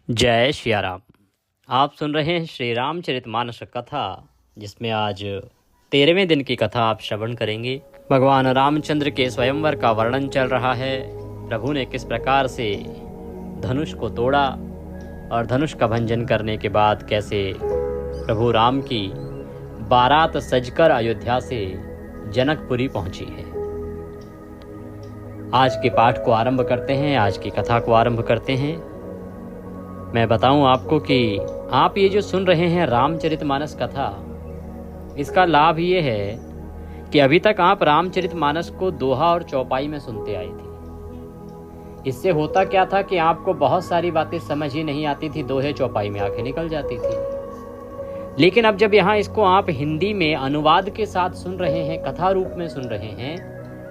जय श्री राम। आप सुन रहे हैं श्री रामचरितमानस कथा, जिसमें आज 13वें दिन की कथा आप श्रवण करेंगे। भगवान रामचंद्र के स्वयंवर का वर्णन चल रहा है। प्रभु ने किस प्रकार से धनुष को तोड़ा और धनुष का भंजन करने के बाद कैसे प्रभु राम की बारात सजकर अयोध्या से जनकपुरी पहुंची है। आज के पाठ को आरंभ करते हैं, आज की कथा को आरंभ करते हैं। मैं बताऊं आपको कि आप ये जो सुन रहे हैं रामचरितमानस कथा, इसका लाभ ये है कि अभी तक आप रामचरितमानस को दोहा और चौपाई में सुनते आए थे। इससे होता क्या था कि आपको बहुत सारी बातें समझ ही नहीं आती थी, दोहे चौपाई में आंखें निकल जाती थी। लेकिन अब जब यहाँ इसको आप हिंदी में अनुवाद के साथ सुन रहे हैं, कथा रूप में सुन रहे हैं,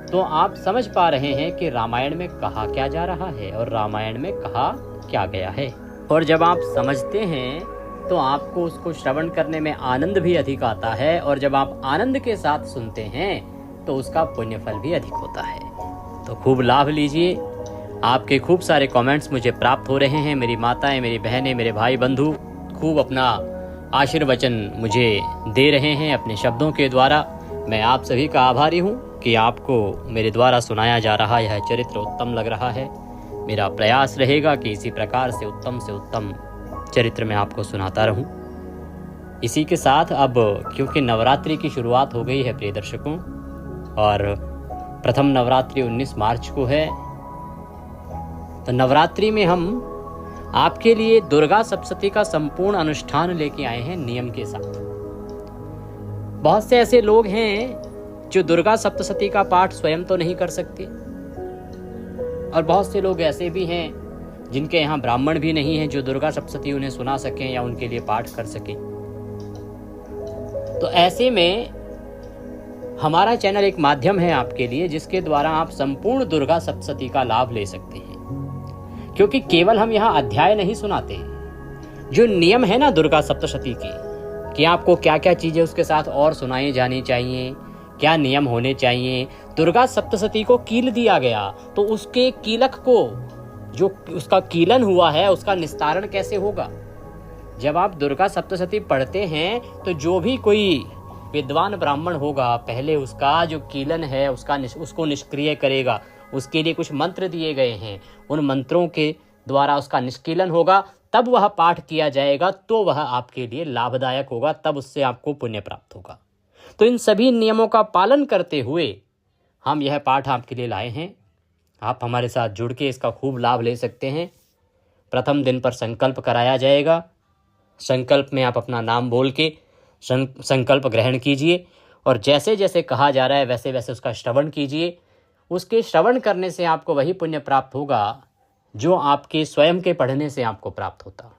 तो आप समझ पा रहे हैं कि रामायण में कहा क्या जा रहा है और रामायण में कहा क्या गया है। और जब आप समझते हैं तो आपको उसको श्रवण करने में आनंद भी अधिक आता है, और जब आप आनंद के साथ सुनते हैं तो उसका पुण्यफल भी अधिक होता है। तो खूब लाभ लीजिए। आपके खूब सारे कमेंट्स मुझे प्राप्त हो रहे हैं। मेरी माताएं, मेरी बहनें, मेरे भाई बंधु खूब अपना आशीर्वचन मुझे दे रहे हैं अपने शब्दों के द्वारा। मैं आप सभी का आभारी हूँ कि आपको मेरे द्वारा सुनाया जा रहा यह चरित्र उत्तम लग रहा है। मेरा प्रयास रहेगा कि इसी प्रकार से उत्तम चरित्र मैं आपको सुनाता रहूं। इसी के साथ अब क्योंकि नवरात्रि की शुरुआत हो गई है प्रिय दर्शकों, और प्रथम नवरात्रि 19 मार्च को है, तो नवरात्रि में हम आपके लिए दुर्गा सप्तशती का संपूर्ण अनुष्ठान लेके आए हैं नियम के साथ। बहुत से ऐसे लोग हैं जो दुर्गा सप्तशती का पाठ स्वयं तो नहीं कर सकते, और बहुत से लोग ऐसे भी हैं जिनके यहाँ ब्राह्मण भी नहीं है जो दुर्गा सप्तशती उन्हें सुना सकें या उनके लिए पाठ कर सकें। तो ऐसे में हमारा चैनल एक माध्यम है आपके लिए, जिसके द्वारा आप संपूर्ण दुर्गा सप्तशती का लाभ ले सकते हैं। क्योंकि केवल हम यहाँ अध्याय नहीं सुनाते, जो नियम है ना दुर्गा सप्तशती के, कि आपको क्या क्या चीजें उसके साथ और सुनाई जानी चाहिए, क्या नियम होने चाहिए। दुर्गा सप्तशती को कील दिया गया, तो उसके कीलक को, जो उसका कीलन हुआ है, उसका निस्तारण कैसे होगा। जब आप दुर्गा सप्तशती पढ़ते हैं तो जो भी कोई विद्वान ब्राह्मण होगा, पहले उसका जो कीलन है उसको निष्क्रिय करेगा। उसके लिए कुछ मंत्र दिए गए हैं, उन मंत्रों के द्वारा उसका निष्कीलन होगा, तब वह पाठ किया जाएगा, तो वह आपके लिए लाभदायक होगा, तब उससे आपको पुण्य प्राप्त होगा। तो इन सभी नियमों का पालन करते हुए हम यह पाठ आपके लिए लाए हैं। आप हमारे साथ जुड़ के इसका खूब लाभ ले सकते हैं। प्रथम दिन पर संकल्प कराया जाएगा। संकल्प में आप अपना नाम बोल के संकल्प ग्रहण कीजिए, और जैसे जैसे कहा जा रहा है वैसे वैसे उसका श्रवण कीजिए। उसके श्रवण करने से आपको वही पुण्य प्राप्त होगा जो आपके स्वयं के पढ़ने से आपको प्राप्त होता।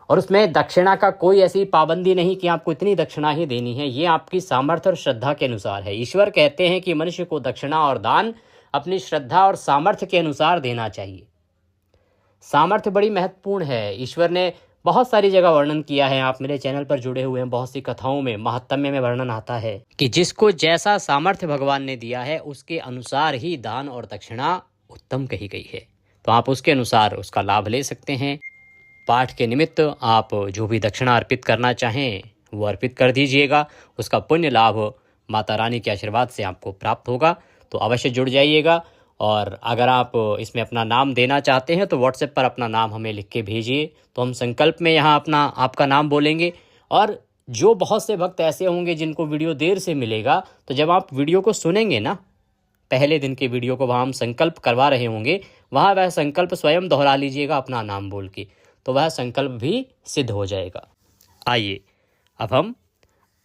और उसमें दक्षिणा का कोई ऐसी पाबंदी नहीं कि आपको इतनी दक्षिणा ही देनी है, ये आपकी सामर्थ्य और श्रद्धा के अनुसार है। ईश्वर कहते हैं कि मनुष्य को दक्षिणा और दान अपनी श्रद्धा और सामर्थ्य के अनुसार देना चाहिए। सामर्थ्य बड़ी महत्वपूर्ण है। ईश्वर ने बहुत सारी जगह वर्णन किया है, आप मेरे चैनल पर जुड़े हुए हैं, बहुत सी कथाओं में, महात्म्य में वर्णन आता है कि जिसको जैसा सामर्थ्य भगवान ने दिया है उसके अनुसार ही दान और दक्षिणा उत्तम कही गई है। तो आप उसके अनुसार उसका लाभ ले सकते हैं। पाठ के निमित्त आप जो भी दक्षिणा अर्पित करना चाहें वो अर्पित कर दीजिएगा। उसका पुण्य लाभ माता रानी के आशीर्वाद से आपको प्राप्त होगा। तो अवश्य जुड़ जाइएगा। और अगर आप इसमें अपना नाम देना चाहते हैं तो व्हाट्सएप पर अपना नाम हमें लिख के भेजिए, तो हम संकल्प में यहाँ आपका नाम बोलेंगे। और जो बहुत से भक्त ऐसे होंगे जिनको वीडियो देर से मिलेगा, तो जब आप वीडियो को सुनेंगे ना, पहले दिन के वीडियो को वहाँ हम संकल्प करवा रहे होंगे, वहाँ वह संकल्प स्वयं दोहरा लीजिएगा अपना नाम बोल के, तो वह संकल्प भी सिद्ध हो जाएगा। आइए अब हम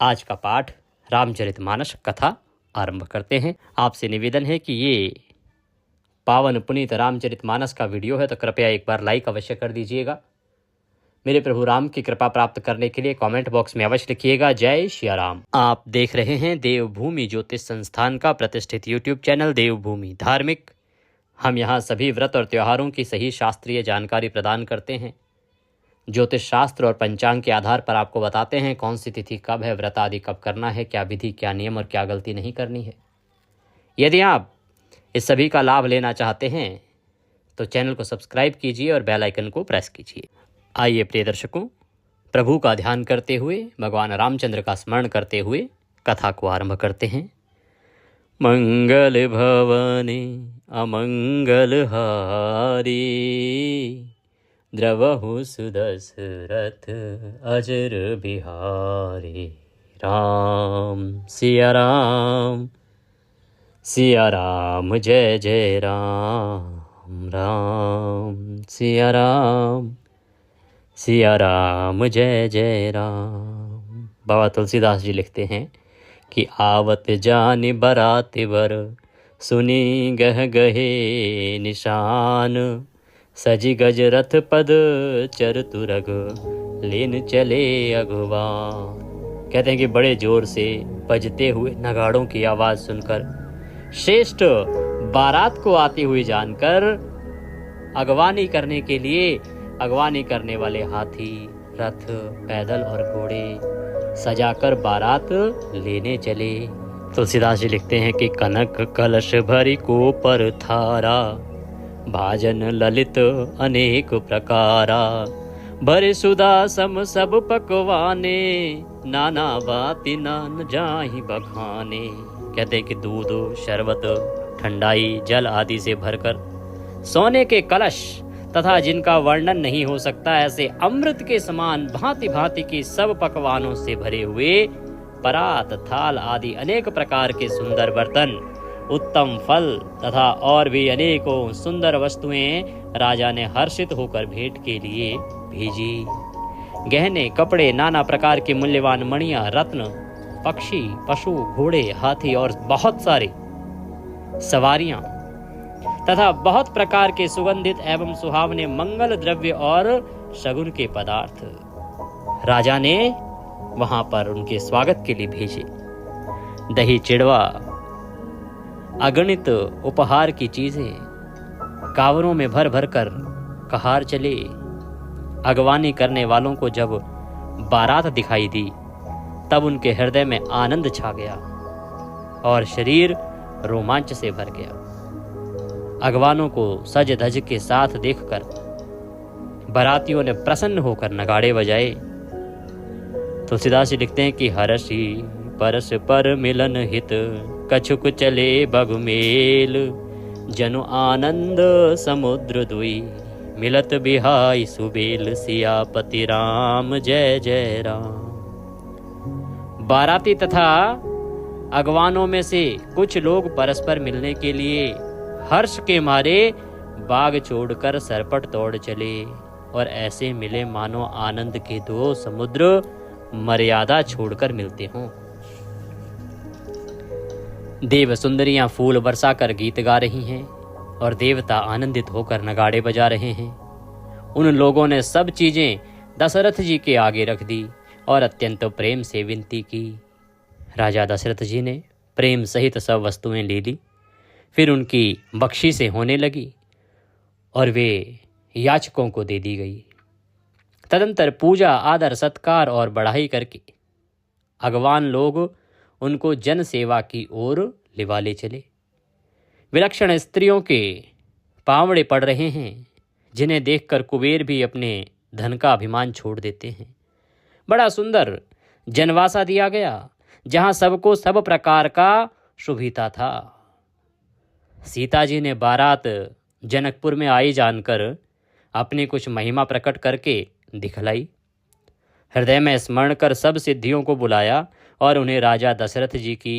आज का पाठ रामचरितमानस कथा आरंभ करते हैं। आपसे निवेदन है कि ये पावन पुनीत रामचरितमानस का वीडियो है, तो कृपया एक बार लाइक अवश्य कर दीजिएगा। मेरे प्रभु राम की कृपा प्राप्त करने के लिए कमेंट बॉक्स में अवश्य लिखिएगा जय श्री राम। आप देख रहे हैं देवभूमि ज्योतिष संस्थान का प्रतिष्ठित यूट्यूब चैनल देवभूमि धार्मिक। हम यहाँ सभी व्रत और त्योहारों की सही शास्त्रीय जानकारी प्रदान करते हैं। ज्योतिष शास्त्र और पंचांग के आधार पर आपको बताते हैं कौन सी तिथि कब है, व्रत आदि कब करना है, क्या विधि, क्या नियम और क्या गलती नहीं करनी है। यदि आप इस सभी का लाभ लेना चाहते हैं तो चैनल को सब्सक्राइब कीजिए और बेल आइकन को प्रेस कीजिए। आइए प्रिय दर्शकों, प्रभु का ध्यान करते हुए, भगवान रामचंद्र का स्मरण करते हुए कथा को आरंभ करते हैं। मंगल भवने अमंगल हारी, द्रवहु सुदशरथ अजर बिहारी। राम सिया राम, सिया राम जय जय राम। राम सिया राम, सिया राम जय जय राम। बाबा तुलसीदास जी लिखते हैं कि आवत जानि बराति वर, सुनी गह गहे निशान। सजी गज रथ पद चर तुरग, लेन चले अगवान। कहते हैं कि बड़े जोर से बजते हुए नगाड़ों की आवाज़ सुनकर, श्रेष्ठ बारात को आती हुई जानकर, अगवानी करने के लिए अगवानी करने वाले हाथी, रथ, पैदल और घोड़े सजाकर बारात लेने चले। तुलसीदास जी लिखते हैं कि कनक कलश भरी को पर थारा, भाजन ललित अनेक प्रकारा। भरे सुधा सम सब पकवाने, नाना बाति नान जाहि बखाने। कहते हैं कि दूध, शरबत, ठंडाई, जल आदि से भरकर सोने के कलश तथा जिनका वर्णन नहीं हो सकता ऐसे अमृत के समान भांति भांति की सब पकवानों से भरे हुए परात, थाल आदि अनेक प्रकार के सुंदर बर्तन, उत्तम फल तथा और भी अनेकों सुंदर वस्तुएं राजा ने हर्षित होकर भेंट के लिए भेजी। गहने, कपड़े, नाना प्रकार के मूल्यवान मणियां, रत्न, पक्षी, पशु, घोड़े, हाथी और बहुत सारे सवारियां तथा बहुत प्रकार के सुगंधित एवं सुहावने मंगल द्रव्य और शगुन के पदार्थ राजा ने वहां पर उनके स्वागत के लिए भेजे। दही चिड़वा, अगणित उपहार की चीजें कांवरों में भर भर कर कहार चले। अगवानी करने वालों को जब बारात दिखाई दी तब उनके हृदय में आनंद छा गया और शरीर रोमांच से भर गया। अगवानों को सज धज के साथ देखकर बारातियों ने प्रसन्न होकर नगाड़े बजाए। तुलसीदास जी लिखते हैं कि हर्षी परस पर मिलन हित, कछुक चले बगुमेल। जनु आनंद समुद्र दुई, मिलत बिहाई सुबेल। सियापति राम जय जय राम। बाराती तथा अगवानों में से कुछ लोग परस्पर मिलने के लिए हर्ष के मारे बाग छोड़कर सरपट तोड़ चले और ऐसे मिले मानो आनंद के दो समुद्र मर्यादा छोड़कर मिलते हों। देव सुंदरियां फूल बरसाकर गीत गा रही हैं और देवता आनंदित होकर नगाड़े बजा रहे हैं। उन लोगों ने सब चीजें दशरथ जी के आगे रख दी और अत्यंत प्रेम से विनती की। राजा दशरथ जी ने प्रेम सहित सब वस्तुएं ले ली। फिर उनकी बख्शीशें होने लगी और वे याचकों को दे दी गई। तदंतर पूजा, आदर, सत्कार और बढ़ाई करके अगवान लोग उनको जन सेवा की ओर लिवाले चले। विलक्षण स्त्रियों के पावड़े पड़ रहे हैं जिन्हें देखकर कुबेर भी अपने धन का अभिमान छोड़ देते हैं। बड़ा सुंदर जनवासा दिया गया जहां सबको सब प्रकार का शुभिता था। सीता जी ने बारात जनकपुर में आई जानकर अपनी कुछ महिमा प्रकट करके दिखलाई। हृदय में स्मरण कर सब सिद्धियों को बुलाया और उन्हें राजा दशरथ जी की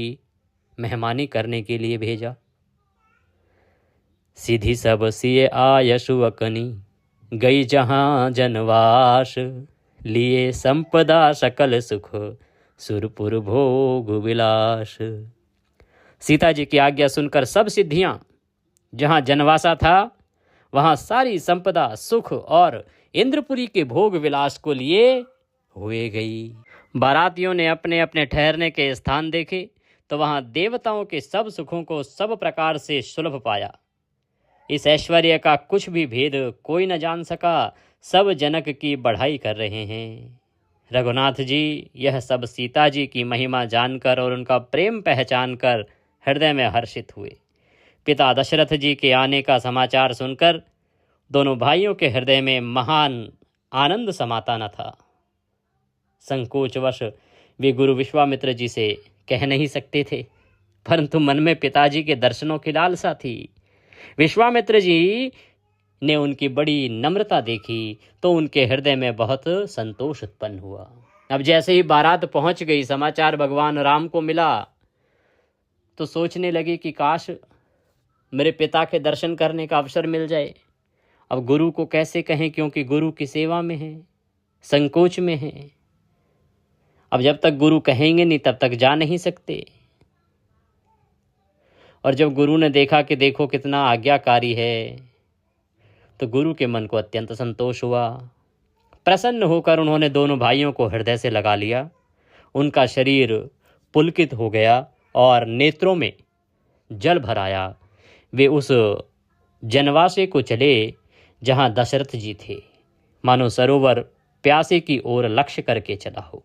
मेहमानी करने के लिए भेजा। सीधी सब सिए आयशु अकनी, गई जहां जनवास। लिए संपदा सकल सुख, सुरपुर भोग विलास। सीता जी की आज्ञा सुनकर सब सिद्धियां जहां जनवासा था वहां सारी संपदा, सुख और इंद्रपुरी के भोग विलास को लिए हुए गई। बारातियों ने अपने अपने ठहरने के स्थान देखे तो वहां देवताओं के सब सुखों को सब प्रकार से सुलभ पाया। इस ऐश्वर्य का कुछ भी भेद कोई न जान सका। सब जनक की बढ़ाई कर रहे हैं। रघुनाथ जी यह सब सीता जी की महिमा जानकर और उनका प्रेम पहचान कर हृदय में हर्षित हुए। पिता दशरथ जी के आने का समाचार सुनकर दोनों भाइयों के हृदय में महान आनंद समाता न था। संकोचवश वे गुरु विश्वामित्र जी से कह नहीं सकते थे, परंतु मन में पिताजी के दर्शनों की लालसा थी। विश्वामित्र जी ने उनकी बड़ी नम्रता देखी तो उनके हृदय में बहुत संतोष उत्पन्न हुआ। अब जैसे ही बारात पहुंच गई, समाचार भगवान राम को मिला, तो सोचने लगे कि काश मेरे पिता के दर्शन करने का अवसर मिल जाए। अब गुरु को कैसे कहें, क्योंकि गुरु की सेवा में है, संकोच में है। अब जब तक गुरु कहेंगे नहीं तब तक जा नहीं सकते। और जब गुरु ने देखा कि देखो कितना आज्ञाकारी है, तो गुरु के मन को अत्यंत संतोष हुआ। प्रसन्न होकर उन्होंने दोनों भाइयों को हृदय से लगा लिया। उनका शरीर पुलकित हो गया और नेत्रों में जल भर आया। वे उस जनवासे को चले जहाँ दशरथ जी थे, मानो सरोवर प्यासे की ओर लक्ष्य करके चला हो।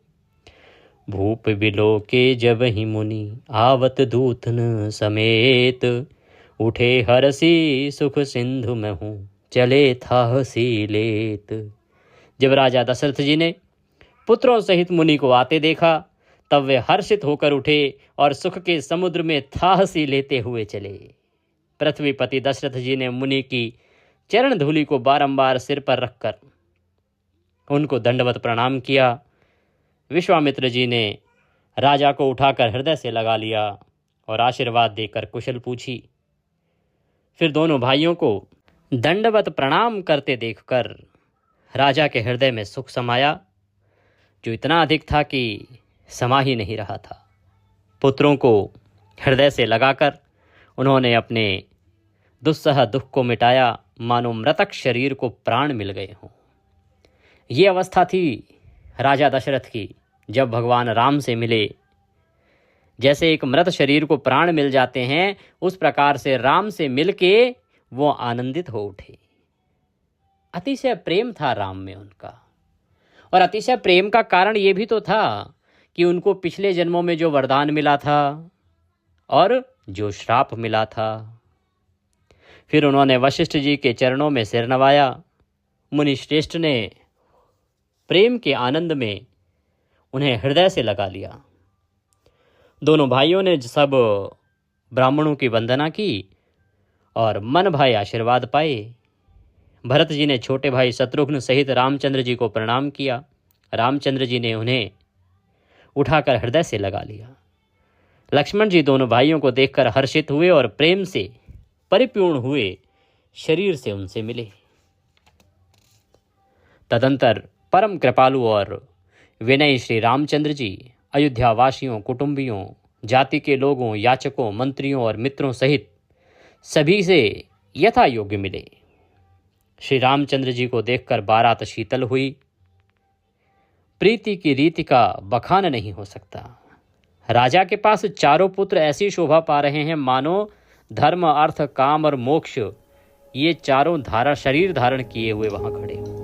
भूप बिलो के जब ही मुनि आवत दूतन समेत, उठे हरसी सुख सिंधु में हूँ चले था हसी लेत। जब राजा दशरथ जी ने पुत्रों सहित मुनि को आते देखा, तब वे हर्षित होकर उठे और सुख के समुद्र में था हसी लेते हुए चले। पृथ्वीपति दशरथ जी ने मुनि की चरण धूलि को बारंबार सिर पर रखकर उनको दंडवत प्रणाम किया। विश्वामित्र जी ने राजा को उठाकर हृदय से लगा लिया और आशीर्वाद देकर कुशल पूछी। फिर दोनों भाइयों को दंडवत प्रणाम करते देखकर राजा के हृदय में सुख समाया, जो इतना अधिक था कि समा ही नहीं रहा था। पुत्रों को हृदय से लगाकर उन्होंने अपने दुस्सह दुख को मिटाया, मानो मृतक शरीर को प्राण मिल गए हों। ये अवस्था थी राजा दशरथ की जब भगवान राम से मिले। जैसे एक मृत शरीर को प्राण मिल जाते हैं, उस प्रकार से राम से मिलके वो आनंदित हो उठे। अतिशय प्रेम था राम में उनका, और अतिशय प्रेम का कारण ये भी तो था कि उनको पिछले जन्मों में जो वरदान मिला था और जो श्राप मिला था। फिर उन्होंने वशिष्ठ जी के चरणों में सिर नवाया। मुनि श्रेष्ठ ने प्रेम के आनंद में उन्हें हृदय से लगा लिया। दोनों भाइयों ने सब ब्राह्मणों की वंदना की और मन भाए आशीर्वाद पाए। भरत जी ने छोटे भाई शत्रुघ्न सहित रामचंद्र जी को प्रणाम किया। रामचंद्र जी ने उन्हें उठाकर हृदय से लगा लिया। लक्ष्मण जी दोनों भाइयों को देखकर हर्षित हुए और प्रेम से परिपूर्ण हुए शरीर से उनसे मिले। तदंतर परम कृपालु और विनयी श्री रामचंद्र जी अयोध्या वासियों, कुटुंबियों, जाति के लोगों, याचकों, मंत्रियों और मित्रों सहित सभी से यथा योग्य मिले। श्री रामचंद्र जी को देखकर बारात शीतल हुई। प्रीति की रीति का बखान नहीं हो सकता। राजा के पास चारों पुत्र ऐसी शोभा पा रहे हैं मानो धर्म, अर्थ, काम और मोक्ष ये चारों शरीर धारण किए हुए वहां खड़े हो।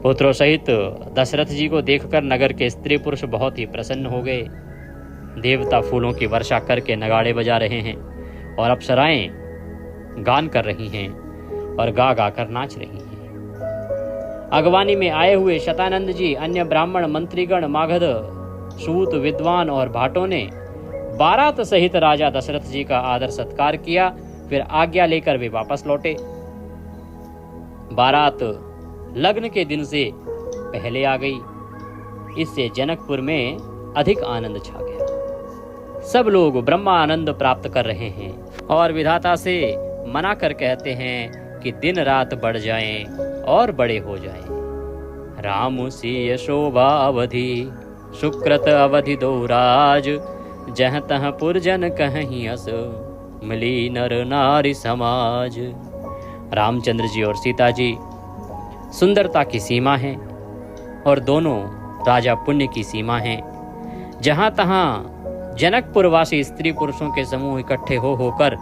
पुत्रों सहित दशरथ जी को देखकर नगर के स्त्री पुरुष बहुत ही प्रसन्न हो गए। देवता फूलों की वर्षा करके नगाड़े बजा रहे हैं और अप्सराएं गान कर रही हैं और गा गा कर नाच रही हैं। अगवानी में आए हुए शतानंद जी, अन्य ब्राह्मण, मंत्रीगण, मागध, सूत, विद्वान और भाटों ने बारात सहित राजा दशरथ जी का आदर सत्कार किया। फिर आज्ञा लेकर वे वापस लौटे। बारात लग्न के दिन से पहले आ गई। इससे जनकपुर में अधिक आनंद छा गया। सब लोग ब्रह्मा आनंद प्राप्त कर रहे हैं और विधाता से मना कर कहते हैं कि दिन रात बढ़ जाएं और बड़े हो जाएं। राम सी शोभा अवधि, सुकृत अवधि दो राज, जह तह पुरजन कहीं अस, मिली नर नारी समाज। रामचंद्र जी और सीता जी सुंदरता की सीमा है और दोनों राजा पुण्य की सीमा है। जहां तहां जनकपुरवासी स्त्री पुरुषों के समूह इकट्ठे होकर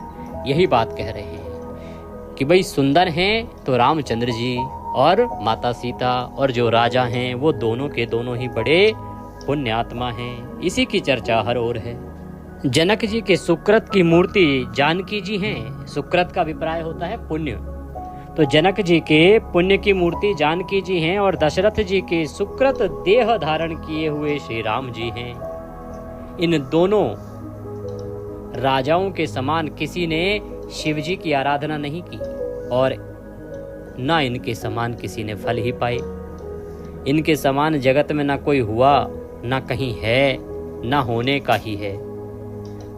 यही बात कह रहे हैं कि भाई सुंदर हैं तो रामचंद्र जी और माता सीता, और जो राजा हैं वो दोनों के दोनों ही बड़े पुण्यात्मा हैं। इसी की चर्चा हर ओर है। जनक जी के सुकृत की मूर्ति जानकी जी हैं। सुकृत का अभिप्राय होता है पुण्य, तो जनक जी के पुण्य की मूर्ति जानकी जी हैं और दशरथ जी के सुकृत देह धारण किए हुए श्री राम जी हैं। इन दोनों राजाओं के समान किसी ने शिव जी की आराधना नहीं की और ना इनके समान किसी ने फल ही पाए। इनके समान जगत में ना कोई हुआ, ना कहीं है, ना होने का ही है।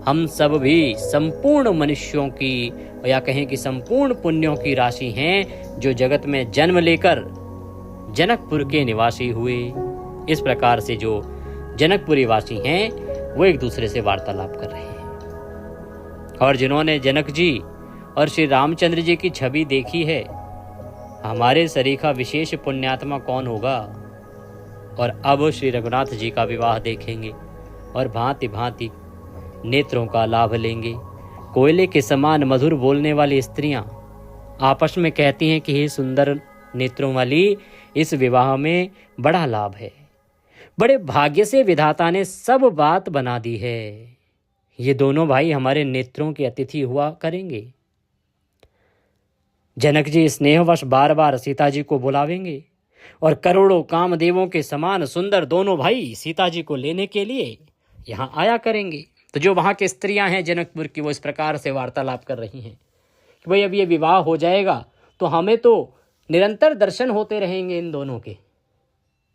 हम सब भी संपूर्ण मनुष्यों की या कहें कि संपूर्ण पुण्यों की राशि हैं जो जगत में जन्म लेकर जनकपुर के निवासी हुए। इस प्रकार से जो जनकपुरी वासी हैं वो एक दूसरे से वार्तालाप कर रहे हैं। और जिन्होंने जनक जी और श्री रामचंद्र जी की छवि देखी है, हमारे सरीखा विशेष पुण्यात्मा कौन होगा। और अब श्री रघुनाथ जी का विवाह देखेंगे और भांति भांति नेत्रों का लाभ लेंगे। कोयले के समान मधुर बोलने वाली स्त्रियां आपस में कहती हैं कि हे सुंदर नेत्रों वाली, इस विवाह में बड़ा लाभ है। बड़े भाग्य से विधाता ने सब बात बना दी है। ये दोनों भाई हमारे नेत्रों के अतिथि हुआ करेंगे। जनक जी स्नेहवश बार बार सीता जी को बुलावेंगे और करोड़ों कामदेवों के समान सुंदर दोनों भाई सीता जी को लेने के लिए यहाँ आया करेंगे। तो जो वहाँ की स्त्रियां हैं जनकपुर की, वो इस प्रकार से वार्तालाप कर रही हैं कि भाई अब ये विवाह हो जाएगा तो हमें तो निरंतर दर्शन होते रहेंगे इन दोनों के,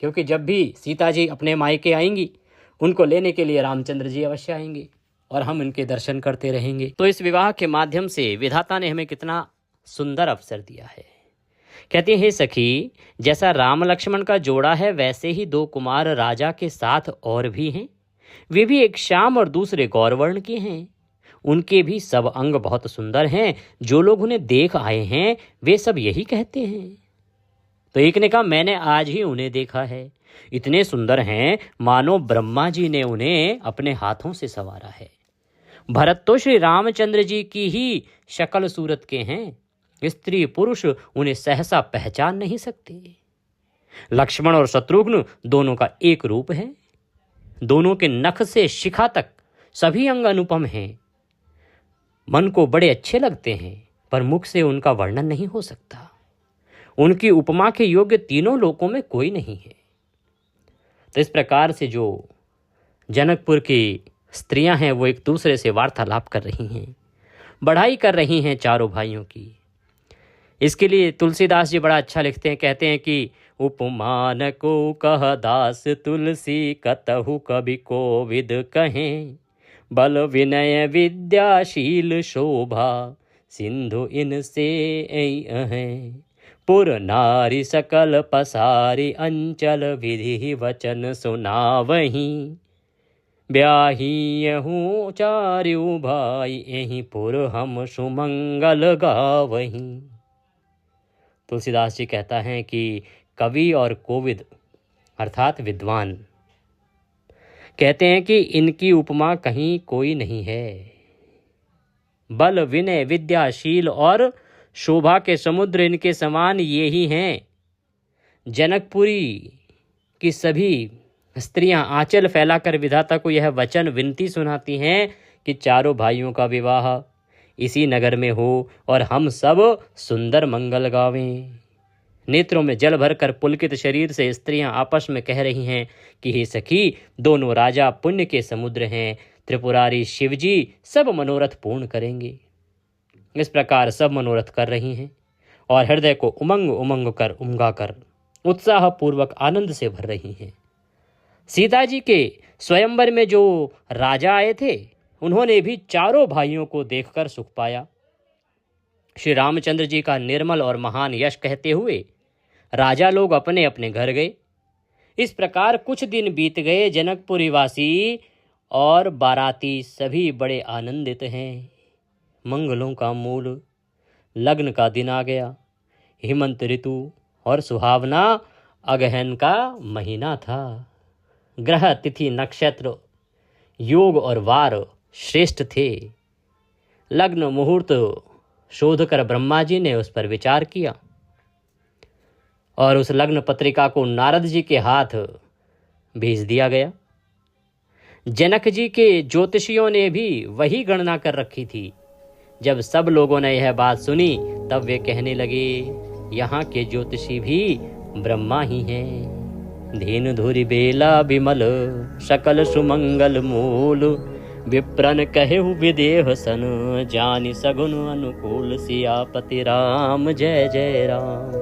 क्योंकि जब भी सीता जी अपने मायके आएंगी उनको लेने के लिए रामचंद्र जी अवश्य आएंगे और हम इनके दर्शन करते रहेंगे। तो इस विवाह के माध्यम से विधाता ने हमें कितना सुंदर अवसर दिया है। कहते हैं, हे सखी, जैसा राम लक्ष्मण का जोड़ा है वैसे ही दो कुमार राजा के साथ और भी हैं। वे भी एक श्याम और दूसरे गौरवर्ण के हैं। उनके भी सब अंग बहुत सुंदर हैं। जो लोग उन्हें देख आए हैं वे सब यही कहते हैं। तो एक ने कहा, मैंने आज ही उन्हें देखा है। इतने सुंदर हैं मानो ब्रह्मा जी ने उन्हें अपने हाथों से संवारा है। भरत तो श्री रामचंद्र जी की ही शक्ल सूरत के हैं। स्त्री पुरुष उन्हें सहसा पहचान नहीं सकते। लक्ष्मण और शत्रुघ्न दोनों का एक रूप है। दोनों के नख से शिखा तक सभी अंग अनुपम हैं। मन को बड़े अच्छे लगते हैं, पर मुख से उनका वर्णन नहीं हो सकता। उनकी उपमा के योग्य तीनों लोकों में कोई नहीं है। तो इस प्रकार से जो जनकपुर की स्त्रियां हैं वो एक दूसरे से वार्तालाप कर रही हैं, बढ़ाई कर रही हैं चारों भाइयों की। इसके लिए तुलसीदास जी बड़ा अच्छा लिखते हैं। कहते हैं कि उपमान को कह दास तुलसी कतहु कवि कोविद कहें। बल विनय विद्याशील शोभा सिंधु इनसे अहें। पुर नारी सकल पसारी अंचल विधि वचन सुनावहीं। ब्याहियहूँ चार्यू भाई यहीं पुर हम सुमंगल गावहीं। तुलसीदास जी कहता है कि कवि और कोविद अर्थात विद्वान कहते हैं कि इनकी उपमा कहीं कोई नहीं है। बल विनय विद्याशील और शोभा के समुद्र इनके समान ये ही हैं। जनकपुरी की सभी स्त्रियां आंचल फैलाकर विधाता को यह वचन विनती सुनाती हैं कि चारों भाइयों का विवाह इसी नगर में हो और हम सब सुंदर मंगल गावें। नेत्रों में जल भरकर पुलकित शरीर से स्त्रियां आपस में कह रही हैं कि हे सखी, दोनों राजा पुण्य के समुद्र हैं। त्रिपुरारी शिवजी सब मनोरथ पूर्ण करेंगे। इस प्रकार सब मनोरथ कर रही हैं और हृदय को उमंग उमंग कर उमगा कर उत्साह पूर्वक आनंद से भर रही हैं। सीता जी के स्वयंवर में जो राजा आए थे उन्होंने भी चारों भाइयों को देखकर सुख पाया। श्री रामचंद्र जी का निर्मल और महान यश कहते हुए राजा लोग अपने अपने घर गए। इस प्रकार कुछ दिन बीत गए। जनकपुरी वासी और बाराती सभी बड़े आनंदित हैं। मंगलों का मूल, लग्न का दिन आ गया। हेमंत ऋतु और सुहावना अगहन का महीना था। ग्रह तिथि नक्षत्र योग और वार श्रेष्ठ थे। लग्न मुहूर्त शोध कर ब्रह्मा जी ने उस पर विचार किया और उस लग्न पत्रिका को नारद जी के हाथ भेज दिया गया। जनक जी के ज्योतिषियों ने भी वही गणना कर रखी थी जब सब लोगों ने यह बात सुनी तब वे कहने लगे, यहाँ के ज्योतिषी भी ब्रह्मा ही हैं। धीन धुरि बेला विमल सकल सुमंगल मूल, विप्रन कहेहु विदेह सन, जानि सगुन अनुकूल। सियापति राम जय जय राम।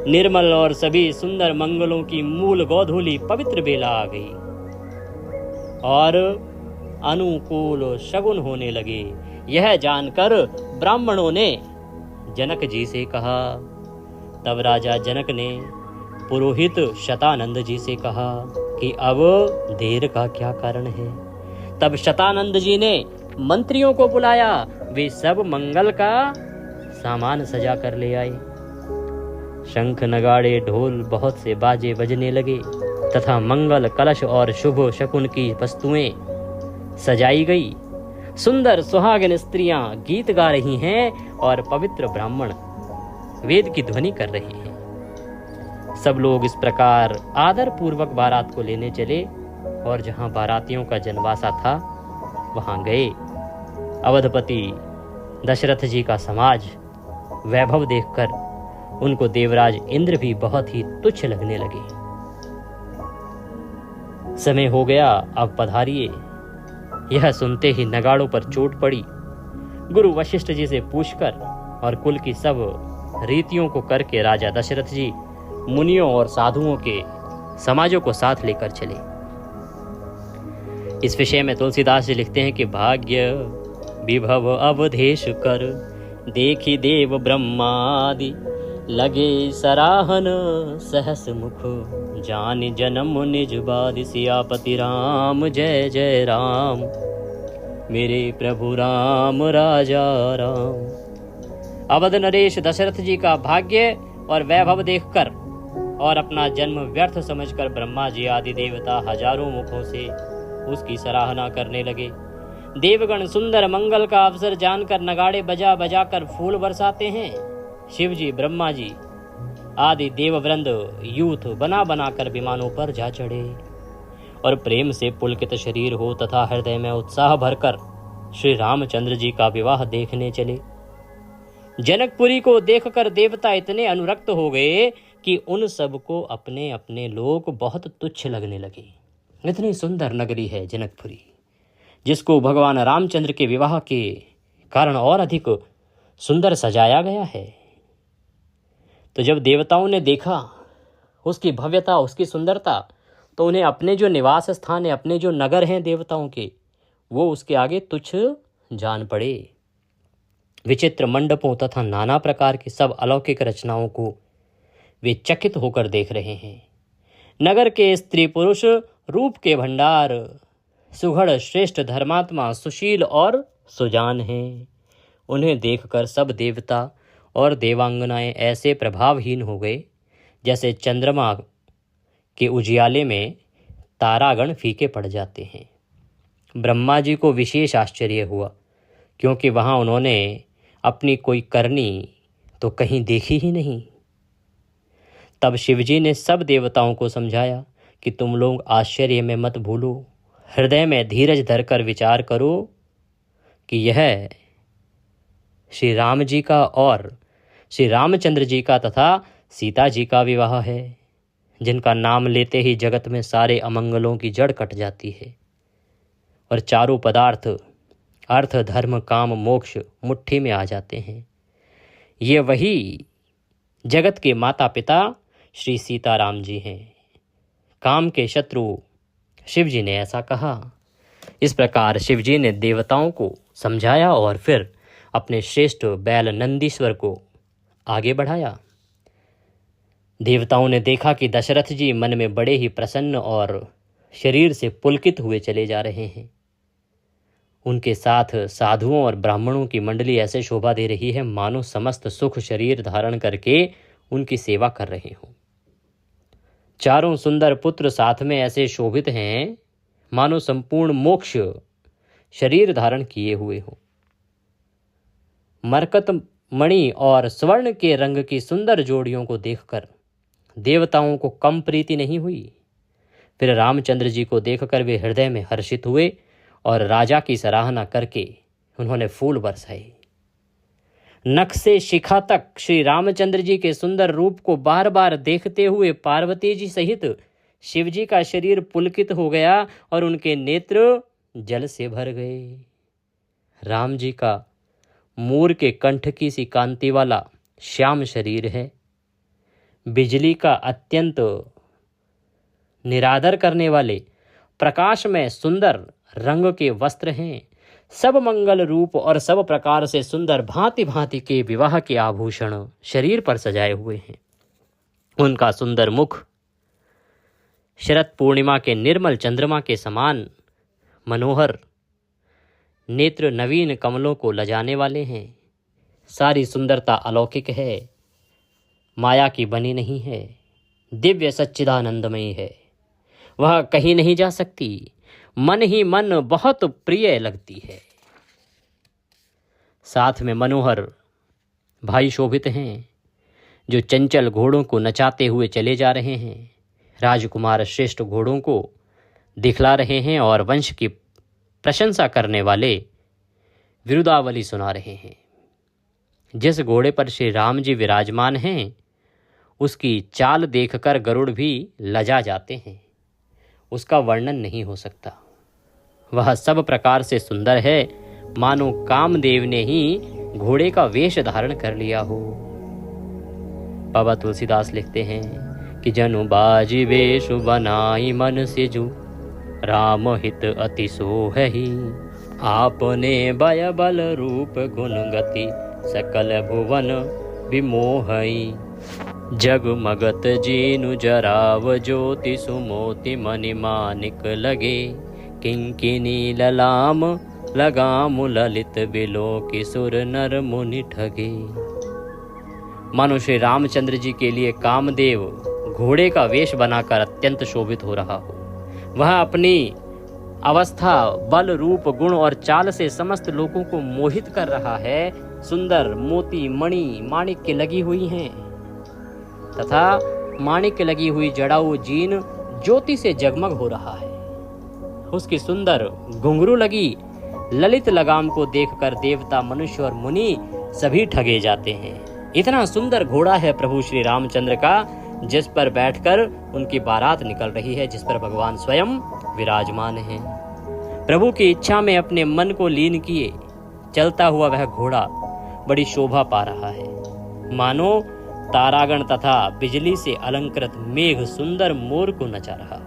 निर्मल और सभी सुंदर मंगलों की मूल गोधूली पवित्र बेला आ गई और अनुकूल शगुन होने लगे। यह जानकर ब्राह्मणों ने जनक जी से कहा। तब राजा जनक ने पुरोहित शतानंद जी से कहा कि अब देर का क्या कारण है। तब शतानंद जी ने मंत्रियों को बुलाया। वे सब मंगल का सामान सजा कर ले आए। शंख नगाड़े ढोल बहुत से बाजे बजने लगे तथा मंगल कलश और शुभ शकुन की वस्तुएं सजाई गई। सुंदर सुहागिन स्त्रियां गीत गा रही हैं और पवित्र ब्राह्मण वेद की ध्वनि कर रहे हैं। सब लोग इस प्रकार आदर पूर्वक बारात को लेने चले और जहां बारातियों का जनवासा था वहां गए। अवधपति दशरथ जी का समाज वैभव देखकर उनको देवराज इंद्र भी बहुत ही तुच्छ लगने लगे। समय हो गया, अब पधारिए। यह सुनते ही नगाड़ों पर चोट पड़ी। गुरु वशिष्ठ जी से पूछकर और कुल की सब रीतियों को करके राजा दशरथ जी मुनियों और साधुओं के समाजों को साथ लेकर चले। इस विषय में तुलसीदास जी लिखते हैं कि भाग्य विभव अवधेश कर, देखी देव ब्रह्मादि लगे सराहन। सहस मुख जानि जन्म निज बादि, सियापति राम जय जय राम। मेरे प्रभु राम राजा राम। अवध नरेश दशरथ जी का भाग्य और वैभव देखकर और अपना जन्म व्यर्थ समझकर ब्रह्मा जी आदि देवता हजारों मुखों से उसकी सराहना करने लगे। देवगण सुंदर मंगल का अवसर जानकर नगाड़े बजा बजा कर फूल बरसाते हैं। शिव जी, ब्रह्मा जी आदि देववृंद यूथ बना बना कर विमानों पर जा चढ़े और प्रेम से पुलकित शरीर हो तथा हृदय में उत्साह भरकर श्री रामचंद्र जी का विवाह देखने चले। जनकपुरी को देखकर देवता इतने अनुरक्त हो गए कि उन सबको अपने अपने लोग बहुत तुच्छ लगने लगे। इतनी सुंदर नगरी है जनकपुरी, जिसको भगवान रामचंद्र के विवाह के कारण और अधिक सुंदर सजाया गया है। तो जब देवताओं ने देखा उसकी भव्यता, उसकी सुंदरता, तो उन्हें अपने जो निवास स्थान है, अपने जो नगर हैं देवताओं के, वो उसके आगे तुच्छ जान पड़े। विचित्र मंडपों तथा नाना प्रकार की सब अलौकिक रचनाओं को वे चकित होकर देख रहे हैं। नगर के स्त्री पुरुष रूप के भंडार, सुघड़ श्रेष्ठ धर्मात्मा, सुशील और सुजान हैं। उन्हें देखकर सब देवता और देवांगनाएं ऐसे प्रभावहीन हो गए जैसे चंद्रमा के उजियाले में तारागण फीके पड़ जाते हैं। ब्रह्मा जी को विशेष आश्चर्य हुआ, क्योंकि वहां उन्होंने अपनी कोई करनी तो कहीं देखी ही नहीं। तब शिवजी ने सब देवताओं को समझाया कि तुम लोग आश्चर्य में मत भूलो, हृदय में धीरज धरकर विचार करो कि यह श्री राम जी का और श्री रामचंद्र जी का तथा सीता जी का विवाह है, जिनका नाम लेते ही जगत में सारे अमंगलों की जड़ कट जाती है और चारों पदार्थ अर्थ, धर्म, काम, मोक्ष मुट्ठी में आ जाते हैं। ये वही जगत के माता पिता श्री सीताराम जी हैं। काम के शत्रु शिव जी ने ऐसा कहा। इस प्रकार शिव जी ने देवताओं को समझाया और फिर अपने श्रेष्ठ बैल नंदीश्वर को आगे बढ़ाया। देवताओं ने देखा कि दशरथ जी मन में बड़े ही प्रसन्न और शरीर से पुलकित हुए चले जा रहे हैं। उनके साथ साधुओं और ब्राह्मणों की मंडली ऐसे शोभा दे रही है मानो समस्त सुख शरीर धारण करके उनकी सेवा कर रहे हों। चारों सुंदर पुत्र साथ में ऐसे शोभित हैं मानो संपूर्ण मोक्ष शरीर धारण किए हुए हों। मरकत मणि और स्वर्ण के रंग की सुंदर जोड़ियों को देखकर देवताओं को कम प्रीति नहीं हुई। फिर रामचंद्र जी को देखकर वे हृदय में हर्षित हुए और राजा की सराहना करके उन्होंने फूल बरसाए। नख से शिखा तक श्री रामचंद्र जी के सुंदर रूप को बार बार देखते हुए पार्वती जी सहित शिव जी का शरीर पुलकित हो गया और उनके नेत्र जल से भर गए। राम जी का मोर के कंठ की सी कांति वाला श्याम शरीर है। बिजली का अत्यंत निरादर करने वाले प्रकाश में सुंदर रंग के वस्त्र हैं। सब मंगल रूप और सब प्रकार से सुंदर भांति भांति के विवाह के आभूषण शरीर पर सजाए हुए हैं। उनका सुंदर मुख शरद पूर्णिमा के निर्मल चंद्रमा के समान मनोहर, नेत्र नवीन कमलों को लजाने वाले हैं। सारी सुंदरता अलौकिक है, माया की बनी नहीं है, दिव्य सच्चिदानंदमयी है। वह कहीं नहीं जा सकती, मन ही मन बहुत प्रिय लगती है। साथ में मनोहर भाई शोभित हैं, जो चंचल घोड़ों को नचाते हुए चले जा रहे हैं। राजकुमार श्रेष्ठ घोड़ों को दिखला रहे हैं और वंश की प्रशंसा करने वाले विरुदावली सुना रहे हैं। जिस घोड़े पर श्री राम जी विराजमान हैं, उसकी चाल देखकर गरुड़ भी लजा जाते हैं। उसका वर्णन नहीं हो सकता। वह सब प्रकार से सुंदर है, मानो कामदेव ने ही घोड़े का वेश धारण कर लिया हो। बाबा तुलसीदास लिखते हैं कि जनु बाजी वेश बनाई मन सिजु, राम हित अति सोहहि, आपने बय बल रूप गुण गति, सकल भुवन विमोहई, जगमगत जीनु जराव ज्योति, सुमोति मणि मानिक लगे, किंकिनी ललाम लगाम ललित, बिलो किशोर नर मुनि ठगे। मानो श्री रामचंद्र जी के लिए कामदेव घोड़े का वेश बनाकर अत्यंत शोभित हो रहा हो। वह अपनी अवस्था, बल, रूप, गुण और चाल से समस्त लोगों को मोहित कर रहा है। सुंदर मोती मणि माणिक्य लगी हुई हैं तथा माणिक्य लगी हुई जड़ाऊ जीन ज्योति से जगमग हो रहा है। उसकी सुंदर घुंघरू लगी ललित लगाम को देखकर देवता, मनुष्य और मुनि सभी ठगे जाते हैं। इतना सुंदर घोड़ा है प्रभु श्री रामचंद्र का, जिस पर बैठकर उनकी बारात निकल रही है, जिस पर भगवान स्वयं विराजमान है। प्रभु की इच्छा में अपने मन को लीन किए चलता हुआ वह घोड़ा बड़ी शोभा पा रहा है। मानो तारागण तथा बिजली से अलंकृत मेघ सुंदर मोर को नचा रहा।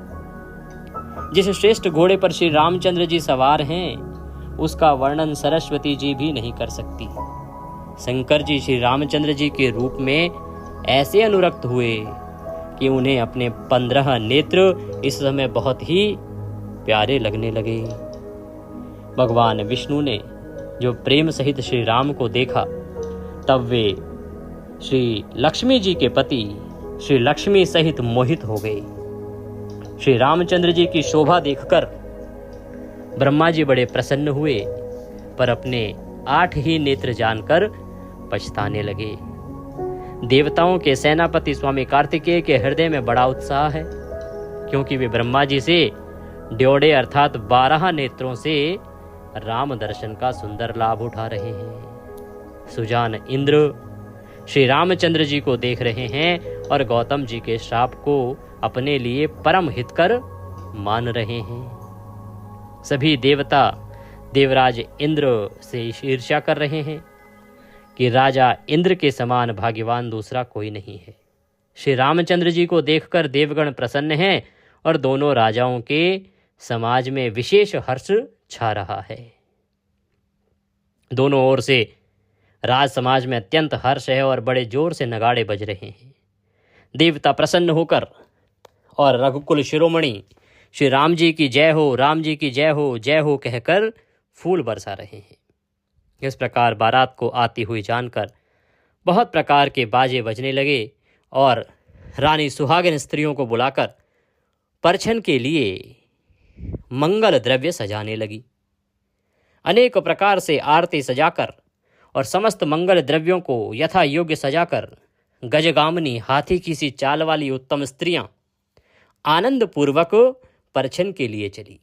जिस श्रेष्ठ घोड़े पर श्री रामचंद्र जी सवार हैं, उसका वर्णन सरस्वती जी भी नहीं कर सकती। शंकर जी श्री रामचंद्र जी के रूप में ऐसे अनुरक्त हुए कि उन्हें अपने 15 नेत्र इस समय बहुत ही प्यारे लगने लगे। भगवान विष्णु ने जो प्रेम सहित श्री राम को देखा, तब वे श्री लक्ष्मी जी के पति श्री लक्ष्मी सहित मोहित हो गए। श्री रामचंद्र जी की शोभा देखकर ब्रह्मा जी बड़े प्रसन्न हुए, पर अपने 8 ही नेत्र जानकर पछताने लगे। देवताओं के सेनापति स्वामी कार्तिकेय के हृदय में बड़ा उत्साह है, क्योंकि वे ब्रह्मा जी से ड्योढ़े अर्थात 12 नेत्रों से राम दर्शन का सुंदर लाभ उठा रहे हैं। सुजान इंद्र श्री रामचंद्र जी को देख रहे हैं और गौतम जी के श्राप को अपने लिए परम हितकर मान रहे हैं। सभी देवता देवराज इंद्र से ईर्ष्या कर रहे हैं कि राजा इंद्र के समान भाग्यवान दूसरा कोई नहीं है। श्री रामचंद्र जी को देखकर देवगण प्रसन्न हैं और दोनों राजाओं के समाज में विशेष हर्ष छा रहा है। दोनों ओर से राज समाज में अत्यंत हर्ष है और बड़े जोर से नगाड़े बज रहे हैं। देवता प्रसन्न होकर और रघुकुल शिरोमणि श्री राम जी की जय हो, राम जी की जय हो कहकर फूल बरसा रहे हैं। इस प्रकार बारात को आती हुई जानकर बहुत प्रकार के बाजे बजने लगे और रानी सुहागिन स्त्रियों को बुलाकर परछन के लिए मंगल द्रव्य सजाने लगी। अनेक प्रकार से आरती सजाकर और समस्त मंगल द्रव्यों को यथा योग्य सजाकर गजगामिनी हाथी की सी चाल वाली उत्तम स्त्रियां आनंद पूर्वक परछन के लिए चली।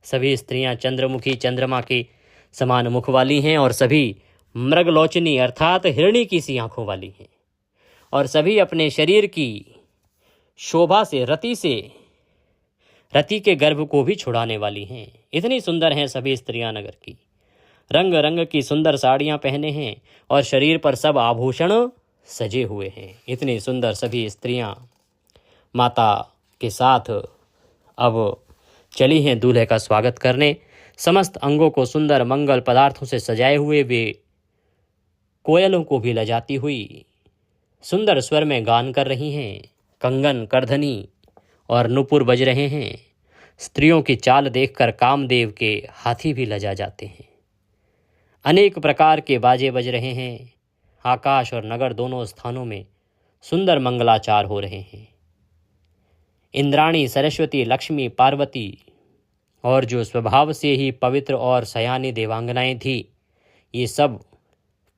सभी स्त्रियां चंद्रमुखी चंद्रमा के समान मुख वाली हैं और सभी मृगलोचनी अर्थात हिरणी की सी आंखों वाली हैं और सभी अपने शरीर की शोभा से रति के गर्भ को भी छुड़ाने वाली हैं। इतनी सुंदर हैं सभी स्त्रियां नगर की। रंग रंग की सुंदर साड़ियां पहने हैं और शरीर पर सब आभूषण सजे हुए हैं। इतनी सुंदर सभी स्त्रियां माता के साथ अब चली हैं दूल्हे का स्वागत करने। समस्त अंगों को सुंदर मंगल पदार्थों से सजाए हुए वे कोयलों को भी लजाती हुई सुंदर स्वर में गान कर रही हैं। कंगन, करधनी और नुपुर बज रहे हैं। स्त्रियों की चाल देखकर कामदेव के हाथी भी लजा जाते हैं। अनेक प्रकार के बाजे बज रहे हैं। आकाश और नगर दोनों स्थानों में सुंदर मंगलाचार हो रहे हैं। इंद्राणी, सरस्वती, लक्ष्मी, पार्वती और जो स्वभाव से ही पवित्र और सयानी देवांगनाएं थी, ये सब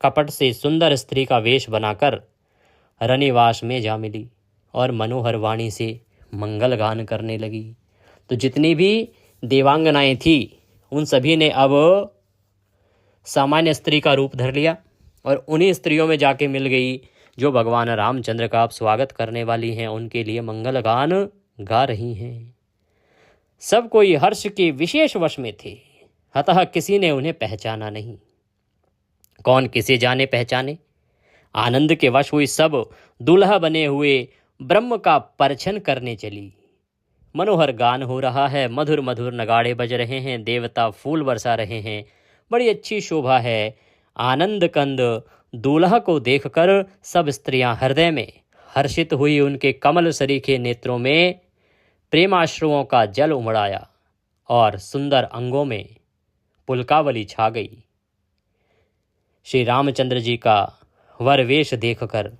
कपट से सुंदर स्त्री का वेश बनाकर रनिवास में जा मिली और मनोहर वाणी से मंगल गान करने लगी। तो जितनी भी देवांगनाएं थी उन सभी ने अब सामान्य स्त्री का रूप धर लिया और उन्हीं स्त्रियों में जाके मिल गई जो भगवान रामचंद्र का अब स्वागत करने वाली हैं, उनके लिए मंगल गान गा रही हैं। सब कोई हर्ष के विशेष वश में थे, अतः किसी ने उन्हें पहचाना नहीं। कौन किसे जाने पहचाने। आनंद के वश हुई सब दुल्हा बने हुए ब्रह्म का परछन करने चली। मनोहर गान हो रहा है, मधुर मधुर नगाड़े बज रहे हैं, देवता फूल बरसा रहे हैं, बड़ी अच्छी शोभा है। आनंद कंद दूल्हा को देखकर सब स्त्रियां हृदय में हर्षित हुई। उनके कमल सरीखे नेत्रों में प्रेमाश्रुओं का जल उमड़ाया और सुंदर अंगों में पुलकावली छा गई। श्री रामचंद्र जी का वर वेश देखकर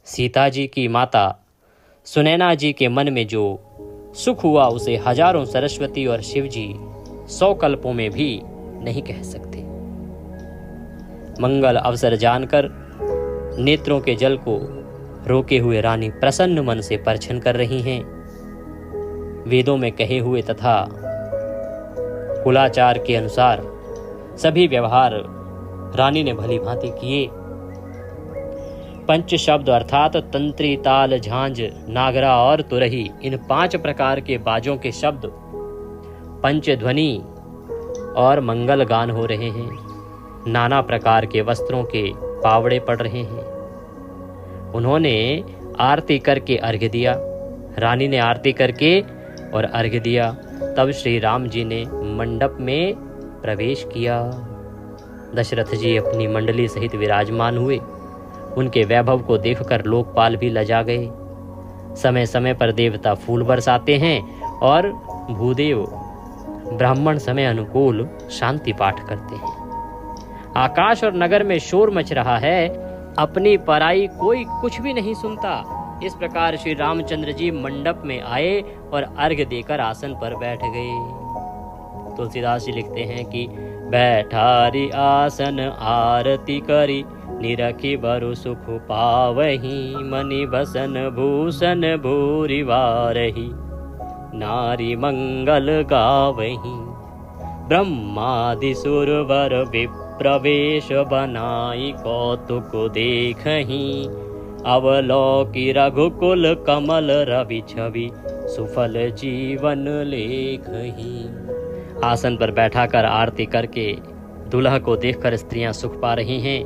सीता जी की माता सुनैना जी के मन में जो सुख हुआ उसे हजारों सरस्वती और शिव जी 100 कल्पों में भी नहीं कह सकते। मंगल अवसर जानकर नेत्रों के जल को रोके हुए रानी प्रसन्न मन से परछन कर रही हैं। वेदों में कहे हुए तथा कुलाचार के अनुसार सभी व्यवहार रानी ने भली भांति किए। पंच शब्द अर्थात तंत्री, ताल, झांझ, नागरा और तुरही, इन 5 प्रकार के बाजों के शब्द, पंचध्वनि और मंगल गान हो रहे हैं। नाना प्रकार के वस्त्रों के पावड़े पड़ रहे हैं। उन्होंने आरती करके अर्घ्य दिया। रानी ने आरती करके और अर्घ्य दिया। तब श्री राम जी ने मंडप में प्रवेश किया। दशरथ जी अपनी मंडली सहित विराजमान हुए। उनके वैभव को देखकर लोकपाल भी लजा गए। समय समय पर देवता फूल बरसाते हैं और भूदेव ब्राह्मण समय अनुकूल शांति पाठ करते हैं। आकाश और नगर में शोर मच रहा है, अपनी पराई कोई कुछ भी नहीं सुनता। इस प्रकार श्री रामचंद्र जी मंडप में आए और अर्घ्य देकर आसन पर बैठ गए। तुलसीदास जी लिखते हैं कि बैठारी आसन आरती करी, निरखी बरु सुख पावही, मनि बसन भूषण भूरि वारही, नारी मंगल गावही। ब्रह्मादि सुरवर विप्रवेश बनाई, कौतुक देखही, अवलोकी रघुकुल कमल रवि छवि, सुफल जीवन लेखही। आसन पर बैठाकर आरती करके दुल्हा को देखकर स्त्रियां सुख पा रही हैं।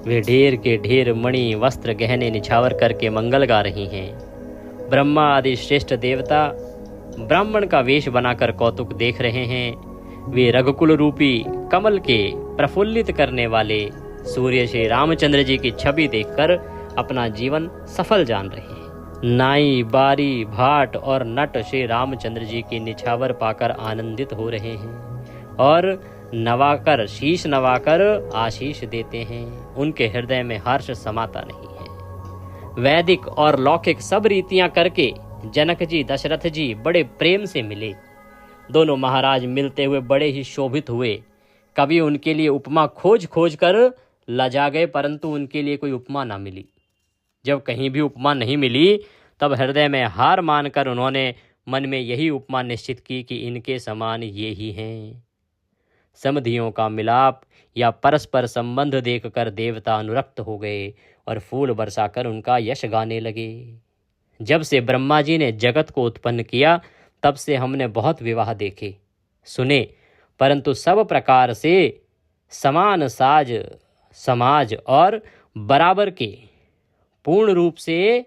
वे ढेर के ढेर मणि, वस्त्र, गहने निछावर करके मंगल गा रही हैं। ब्रह्मा आदि श्रेष्ठ देवता ब्राह्मण का वेश बनाकर कौतुक देख रहे हैं। वे रघुकुल रूपी कमल के प्रफुल्लित करने वाले सूर्य श्री रामचंद्र जी की छवि देखकर अपना जीवन सफल जान रहे हैं। नाई, बारी, भाट और नट श्री रामचंद्र जी की निछावर पाकर आनंदित हो रहे हैं और नवाकर, शीश नवाकर आशीष देते हैं। उनके हृदय में हर्ष समाता नहीं है। वैदिक और लौकिक सब रीतियां करके जनक जी, दशरथ जी बड़े प्रेम से मिले। दोनों महाराज मिलते हुए बड़े ही शोभित हुए। कभी उनके लिए उपमा खोज खोज कर लजा गए, परंतु उनके लिए कोई उपमा ना मिली। जब कहीं भी उपमा नहीं मिली तब हृदय में हार मानकर उन्होंने मन में यही उपमा निश्चित की कि इनके समान ये ही हैं। समधियों का मिलाप या परस्पर संबंध देखकर देवता अनुरक्त हो गए और फूल बरसाकर उनका यश गाने लगे। जब से ब्रह्मा जी ने जगत को उत्पन्न किया तब से हमने बहुत विवाह देखे सुने, परंतु सब प्रकार से समान साज समाज और बराबर के पूर्ण रूप से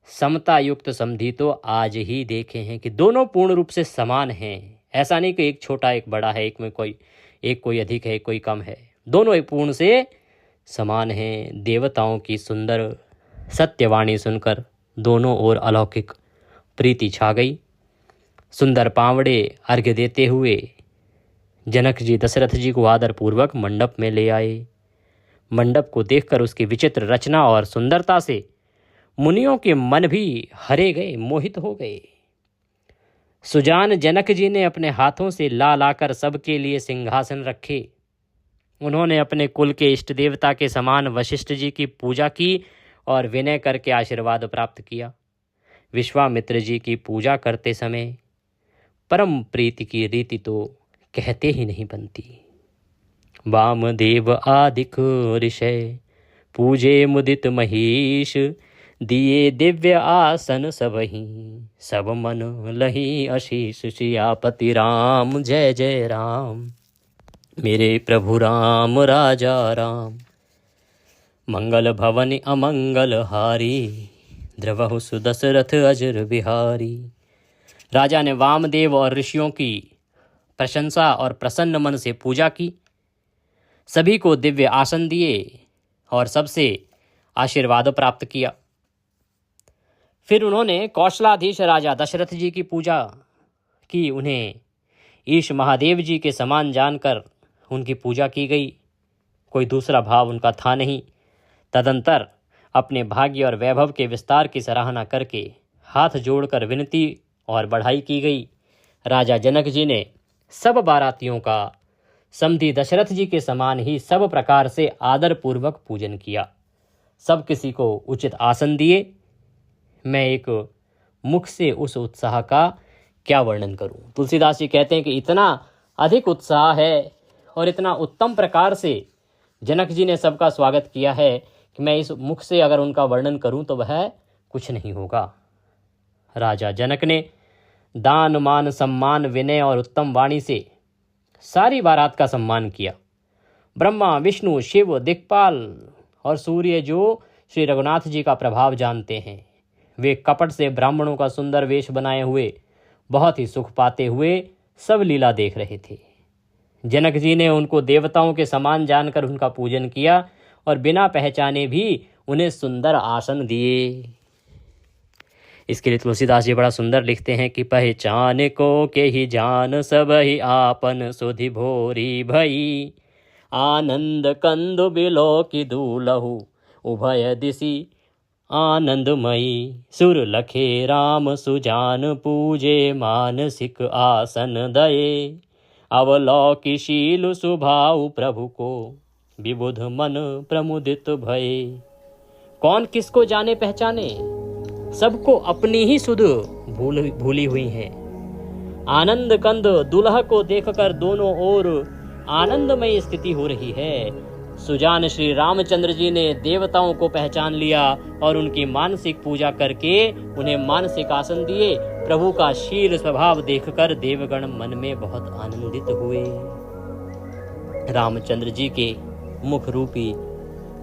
समता युक्त समधी तो आज ही देखे हैं कि दोनों पूर्ण रूप से समान हैं। ऐसा नहीं कि एक छोटा एक बड़ा है, एक कोई अधिक है, कोई कम है, दोनों एक पूर्ण से समान हैं। देवताओं की सुंदर सत्यवाणी सुनकर दोनों ओर अलौकिक प्रीति छा गई। सुंदर पावड़े अर्घ्य देते हुए जनक जी दशरथ जी को आदरपूर्वक मंडप में ले आए। मंडप को देखकर उसकी विचित्र रचना और सुंदरता से मुनियों के मन भी हरे गए, मोहित हो गए। सुजान जनक जी ने अपने हाथों से ला लाकर सबके लिए सिंहासन रखे। उन्होंने अपने कुल के इष्ट देवता के समान वशिष्ठ जी की पूजा की और विनय करके आशीर्वाद प्राप्त किया। विश्वामित्र जी की पूजा करते समय परम प्रीति की रीति तो कहते ही नहीं बनती। वामदेव आदिक ऋषय पूजे मुदित महीश, दिए दिव्य आसन सबही सब मन लही आशीष। सियापति राम जय जय राम, मेरे प्रभु राम राजा राम। मंगल भवन अमंगल हारी, द्रवहु सुदशरथ अजर बिहारी। राजा ने वामदेव और ऋषियों की प्रशंसा और प्रसन्न मन से पूजा की, सभी को दिव्य आसन दिए और सबसे आशीर्वाद प्राप्त किया। फिर उन्होंने कौशलाधीश राजा दशरथ जी की पूजा की। उन्हें ईश महादेव जी के समान जानकर उनकी पूजा की गई, कोई दूसरा भाव उनका था नहीं। तदंतर अपने भाग्य और वैभव के विस्तार की सराहना करके हाथ जोड़कर विनती और बढ़ाई की गई। राजा जनक जी ने सब बारातियों का समधी दशरथ जी के समान ही सब प्रकार से आदर पूर्वक पूजन किया। सब किसी को उचित आसन दिए। मैं एक मुख से उस उत्साह का क्या वर्णन करूं। तुलसीदास जी कहते हैं कि इतना अधिक उत्साह है और इतना उत्तम प्रकार से जनक जी ने सबका स्वागत किया है कि मैं इस मुख से अगर उनका वर्णन करूं तो वह कुछ नहीं होगा। राजा जनक ने दान मान सम्मान विनय और उत्तम वाणी से सारी बारात का सम्मान किया। ब्रह्मा विष्णु शिव दिक्पाल और सूर्य जो श्री रघुनाथ जी का प्रभाव जानते हैं, वे कपट से ब्राह्मणों का सुंदर वेश बनाए हुए बहुत ही सुख पाते हुए सब लीला देख रहे थे। जनक जी ने उनको देवताओं के समान जानकर उनका पूजन किया और बिना पहचाने भी उन्हें सुंदर आसन दिए। इसके लिए तुलसीदास जी बड़ा सुंदर लिखते हैं कि पहचान को के ही जान सब ही आपन सुधि भोरी भई, आनंद कंदु बिलो की दूलहु उभय दिशि आनंदमयी। सुर लखे राम सुजान पूजे मानसिक आसन दये, अवलौकिशील सुभाव प्रभु को विबुध मन प्रमुदित भये। कौन किसको जाने पहचाने, सबको अपनी ही सुध भूली हुई है। आनंद कंद दुल्हा को देखकर दोनों ओर आनंदमय स्थिति हो रही है। सुजान श्री रामचंद्र जी ने देवताओं को पहचान लिया और उनकी मानसिक पूजा करके उन्हें मानसिक आसन दिए। प्रभु का शील स्वभाव देखकर देवगण मन में बहुत आनंदित हुए। रामचंद्र जी के मुख रूपी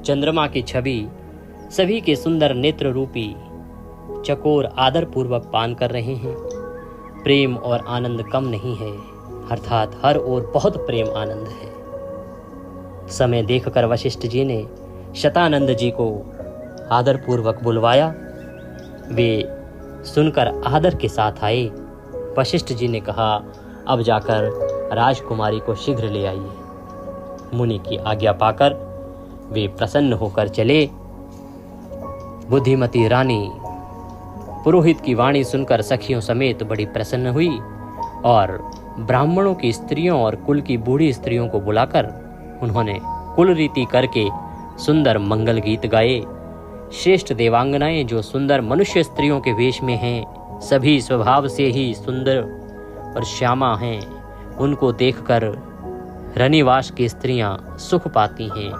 चंद्रमा की छवि सभी के सुंदर नेत्र रूपी चकोर आदर पूर्वक पान कर रहे हैं। प्रेम और आनंद कम नहीं है, अर्थात हर ओर बहुत प्रेम आनंद है। समय देखकर वशिष्ठ जी ने शतानंद जी को आदर पूर्वक बुलवाया। वे सुनकर आदर के साथ आए। वशिष्ठ जी ने कहा, अब जाकर राजकुमारी को शीघ्र ले आइए। मुनि की आज्ञा पाकर वे प्रसन्न होकर चले। बुद्धिमती रानी पुरोहित की वाणी सुनकर सखियों समेत बड़ी प्रसन्न हुई और ब्राह्मणों की स्त्रियों और कुल की बूढ़ी स्त्रियों को बुलाकर उन्होंने कुल रीति करके सुंदर मंगल गीत गाए। श्रेष्ठ देवांगनाएं जो सुंदर मनुष्य स्त्रियों के वेश में हैं, सभी स्वभाव से ही सुंदर और श्यामा हैं, उनको देखकर रनिवास की स्त्रियां सुख पाती हैं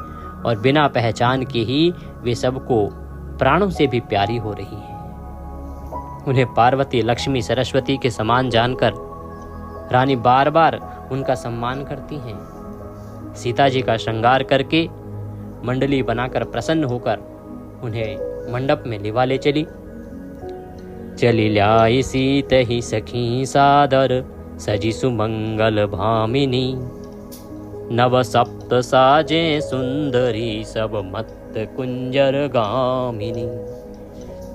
और बिना पहचान के ही वे सबको प्राणों से भी प्यारी हो रही हैं। उन्हें पार्वती, लक्ष्मी, सरस्वती के समान जानकर रानी बार बार उनका सम्मान करती हैं। सीता जी का श्रृंगार करके मंडली बनाकर प्रसन्न होकर उन्हें मंडप में लिवा ले चली। चली लाई सीत ही सखी सादर, सजी सुमंगल भामिनी। नव सप्त साजे सुंदरी, सब मत कुंजर गामिनी।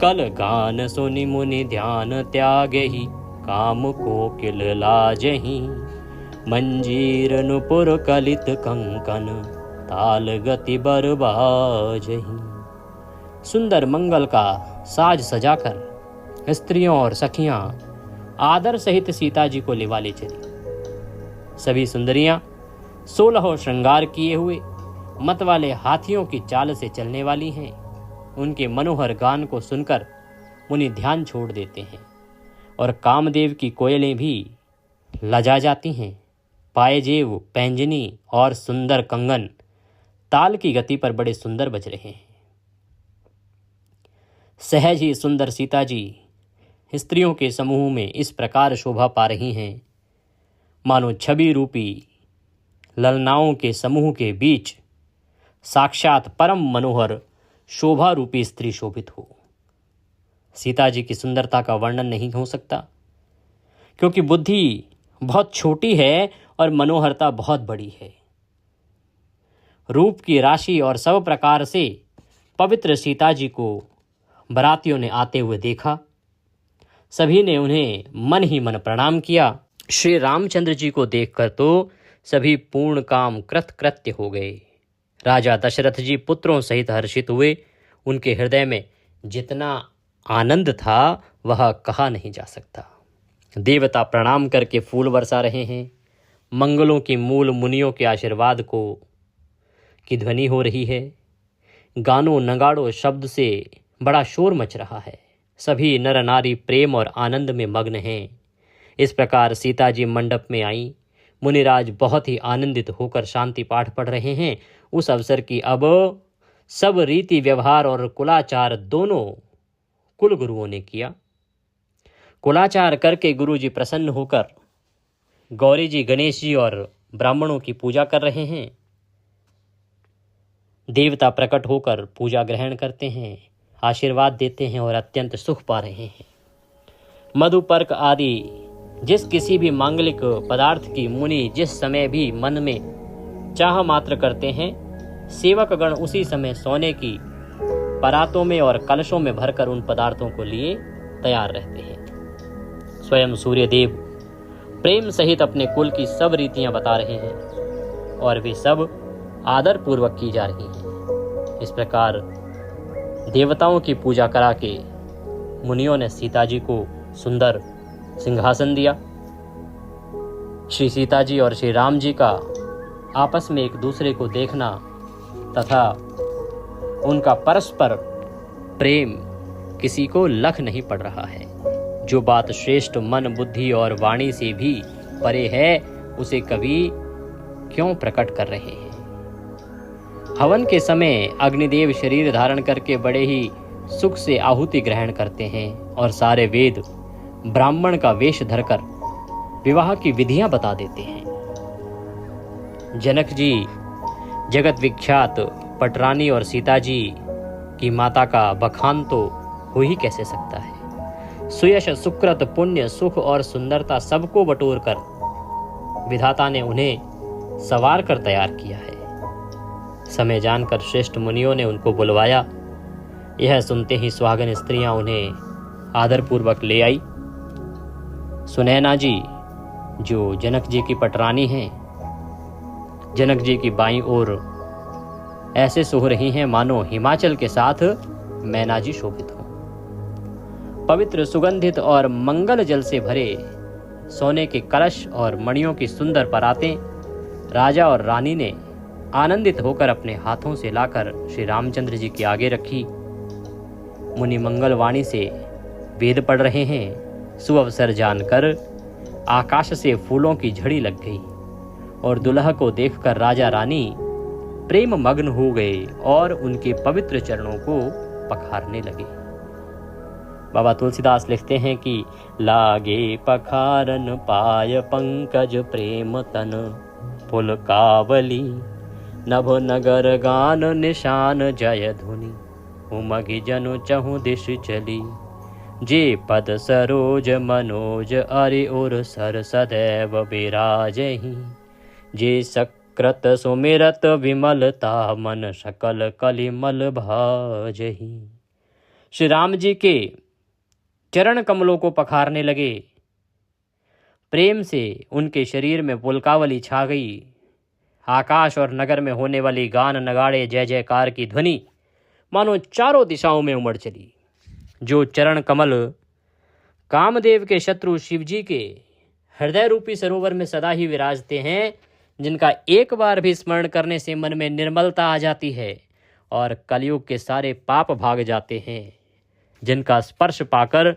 कल गान सुनि मुनि ध्यान त्यागहि, काम कोकिल लाजहि। मंजीर नुपुर कलित कंकन, ताल गति बरबाजहि। सुंदर मंगल का साज सजाकर स्त्रियों और सखियां आदर सहित सीता जी को लिवा ले चली। सभी सुंदरियां 16 श्रृंगार किए हुए मत वाले हाथियों की चाल से चलने वाली हैं। उनके मनोहर गान को सुनकर मुनि ध्यान छोड़ देते हैं और कामदेव की कोयलें भी लजा जाती हैं। पायजेब, पैंजनी और सुंदर कंगन ताल की गति पर बड़े सुंदर बज रहे हैं। सहज ही सुंदर सीता जी स्त्रियों के समूह में इस प्रकार शोभा पा रही हैं, मानो छवि रूपी ललनाओं के समूह के बीच साक्षात परम मनोहर शोभा रूपी स्त्री शोभित हो। सीता जी की सुंदरता का वर्णन नहीं हो सकता, क्योंकि बुद्धि बहुत छोटी है और मनोहरता बहुत बड़ी है। रूप की राशि और सब प्रकार से पवित्र सीता जी को बरातियों ने आते हुए देखा। सभी ने उन्हें मन ही मन प्रणाम किया। श्री रामचंद्र जी को देखकर तो सभी पूर्ण काम कृतकृत्य हो गए। राजा दशरथ जी पुत्रों सहित हर्षित हुए। उनके हृदय में जितना आनंद था वह कहा नहीं जा सकता। देवता प्रणाम करके फूल बरसा रहे हैं। मंगलों की मूल मुनियों के आशीर्वाद की ध्वनि हो रही है। गानों नगाड़ों शब्द से बड़ा शोर मच रहा है। सभी नर नारी प्रेम और आनंद में मग्न हैं। इस प्रकार सीता जी मंडप में आई। मुनिराज बहुत ही आनंदित होकर शांति पाठ पढ़ रहे हैं। उस अवसर की अब सब रीति व्यवहार और कुलाचार दोनों कुल गुरुओं ने किया। कुलाचार करके गुरुजी प्रसन्न होकर गौरी जी, गणेश जी और ब्राह्मणों की पूजा कर रहे हैं। देवता प्रकट होकर पूजा ग्रहण करते हैं, आशीर्वाद देते हैं और अत्यंत सुख पा रहे हैं। मधुपर्क आदि जिस किसी भी मांगलिक पदार्थ की मुनि जिस समय भी मन में चाह मात्र करते हैं, सेवक गण उसी समय सोने की परातों में और कलशों में भरकर उन पदार्थों को लिए तैयार रहते हैं। स्वयं सूर्यदेव प्रेम सहित अपने कुल की सब रीतियां बता रहे हैं और वे सब आदर पूर्वक की जा रही हैं। इस प्रकार देवताओं की पूजा करा के मुनियों ने सीता जी को सुंदर सिंहासन दिया। श्री सीता जी और श्री राम जी का आपस में एक दूसरे को देखना तथा उनका परस्पर प्रेम किसी को लख नहीं पड़ रहा है। जो बात श्रेष्ठ मन, बुद्धि और वाणी से भी परे है, उसे कवि क्यों प्रकट कर रहे हैं। हवन के समय अग्निदेव शरीर धारण करके बड़े ही सुख से आहुति ग्रहण करते हैं और सारे वेद ब्राह्मण का वेश धरकर विवाह की विधियां बता देते हैं। जनक जी जगत विख्यात पटरानी और सीता जी की माता का बखान तो हो ही कैसे सकता है। सुयश, सुकृत, पुण्य, सुख और सुंदरता सबको बटोर कर विधाता ने उन्हें सवार कर तैयार किया है। समय जानकर श्रेष्ठ मुनियों ने उनको बुलवाया। यह सुनते ही सुहागन स्त्रियां उन्हें आदरपूर्वक ले आई। सुनैना जी जो जनक जी की पटरानी हैं, जनक जी की बाईं ओर ऐसे सोह रही हैं मानो हिमाचल के साथ मैना जी शोभित हों। पवित्र, सुगंधित और मंगल जल से भरे सोने के कलश और मणियों की सुंदर परातें राजा और रानी ने आनंदित होकर अपने हाथों से लाकर श्री रामचंद्र जी के आगे रखी। मुनि मंगल वाणी से वेद पढ़ रहे हैं। सुअवसर जानकर आकाश से फूलों की झड़ी लग गई और दुल्हा को देखकर राजा रानी प्रेम मग्न हो गए और उनके पवित्र चरणों को पखारने लगे। बाबा तुलसीदास लिखते हैं कि लागे पखारन पाय पंकज प्रेम तन, पुल कावली नभ नगर गान निशान जय धुनि, उमगी जनु चहु दिश चली, जे पद सरोज मनोज अरि उर सर सदैव बिराजहि, जे सकृत सुमिरत विमलता मन सकल कलिमल भाजहि। श्री राम जी के चरण कमलों को पखारने लगे। प्रेम से उनके शरीर में पुलकावली छा गई। आकाश और नगर में होने वाली गान नगाड़े जय जयकार की ध्वनि मानो चारों दिशाओं में उमड़ चली। जो चरण कमल कामदेव के शत्रु शिवजी के हृदय रूपी सरोवर में सदा ही विराजते हैं, जिनका एक बार भी स्मरण करने से मन में निर्मलता आ जाती है और कलयुग के सारे पाप भाग जाते हैं, जिनका स्पर्श पाकर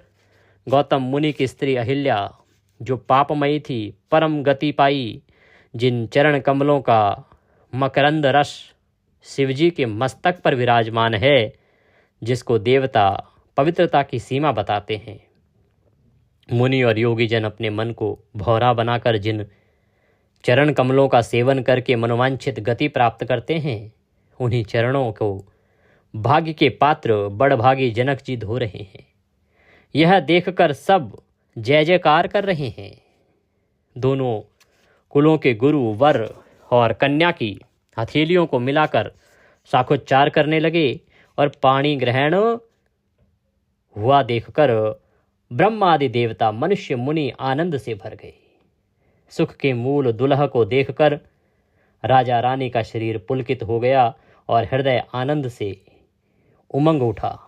गौतम मुनि की स्त्री अहिल्या जो पापमयी थी परम गति पाई, जिन चरण कमलों का मकरंद रस शिवजी के मस्तक पर विराजमान है, जिसको देवता पवित्रता की सीमा बताते हैं। मुनि और योगी जन अपने मन को भौरा बनाकर जिन चरण कमलों का सेवन करके मनोवांछित गति प्राप्त करते हैं, उन्हीं चरणों को भाग्य के पात्र बड़भागी जनक जी धो रहे हैं। यह देखकर सब जय जयकार कर रहे हैं। दोनों कुलों के गुरु वर और कन्या की हथेलियों को मिलाकर साखोच्चार करने लगे और पाणी ग्रहण हुआ देखकर ब्रह्मादि देवता मनुष्य मुनि आनंद से भर गए। सुख के मूल दुल्हा को देखकर राजा रानी का शरीर पुलकित हो गया और हृदय आनंद से उमंग उठा।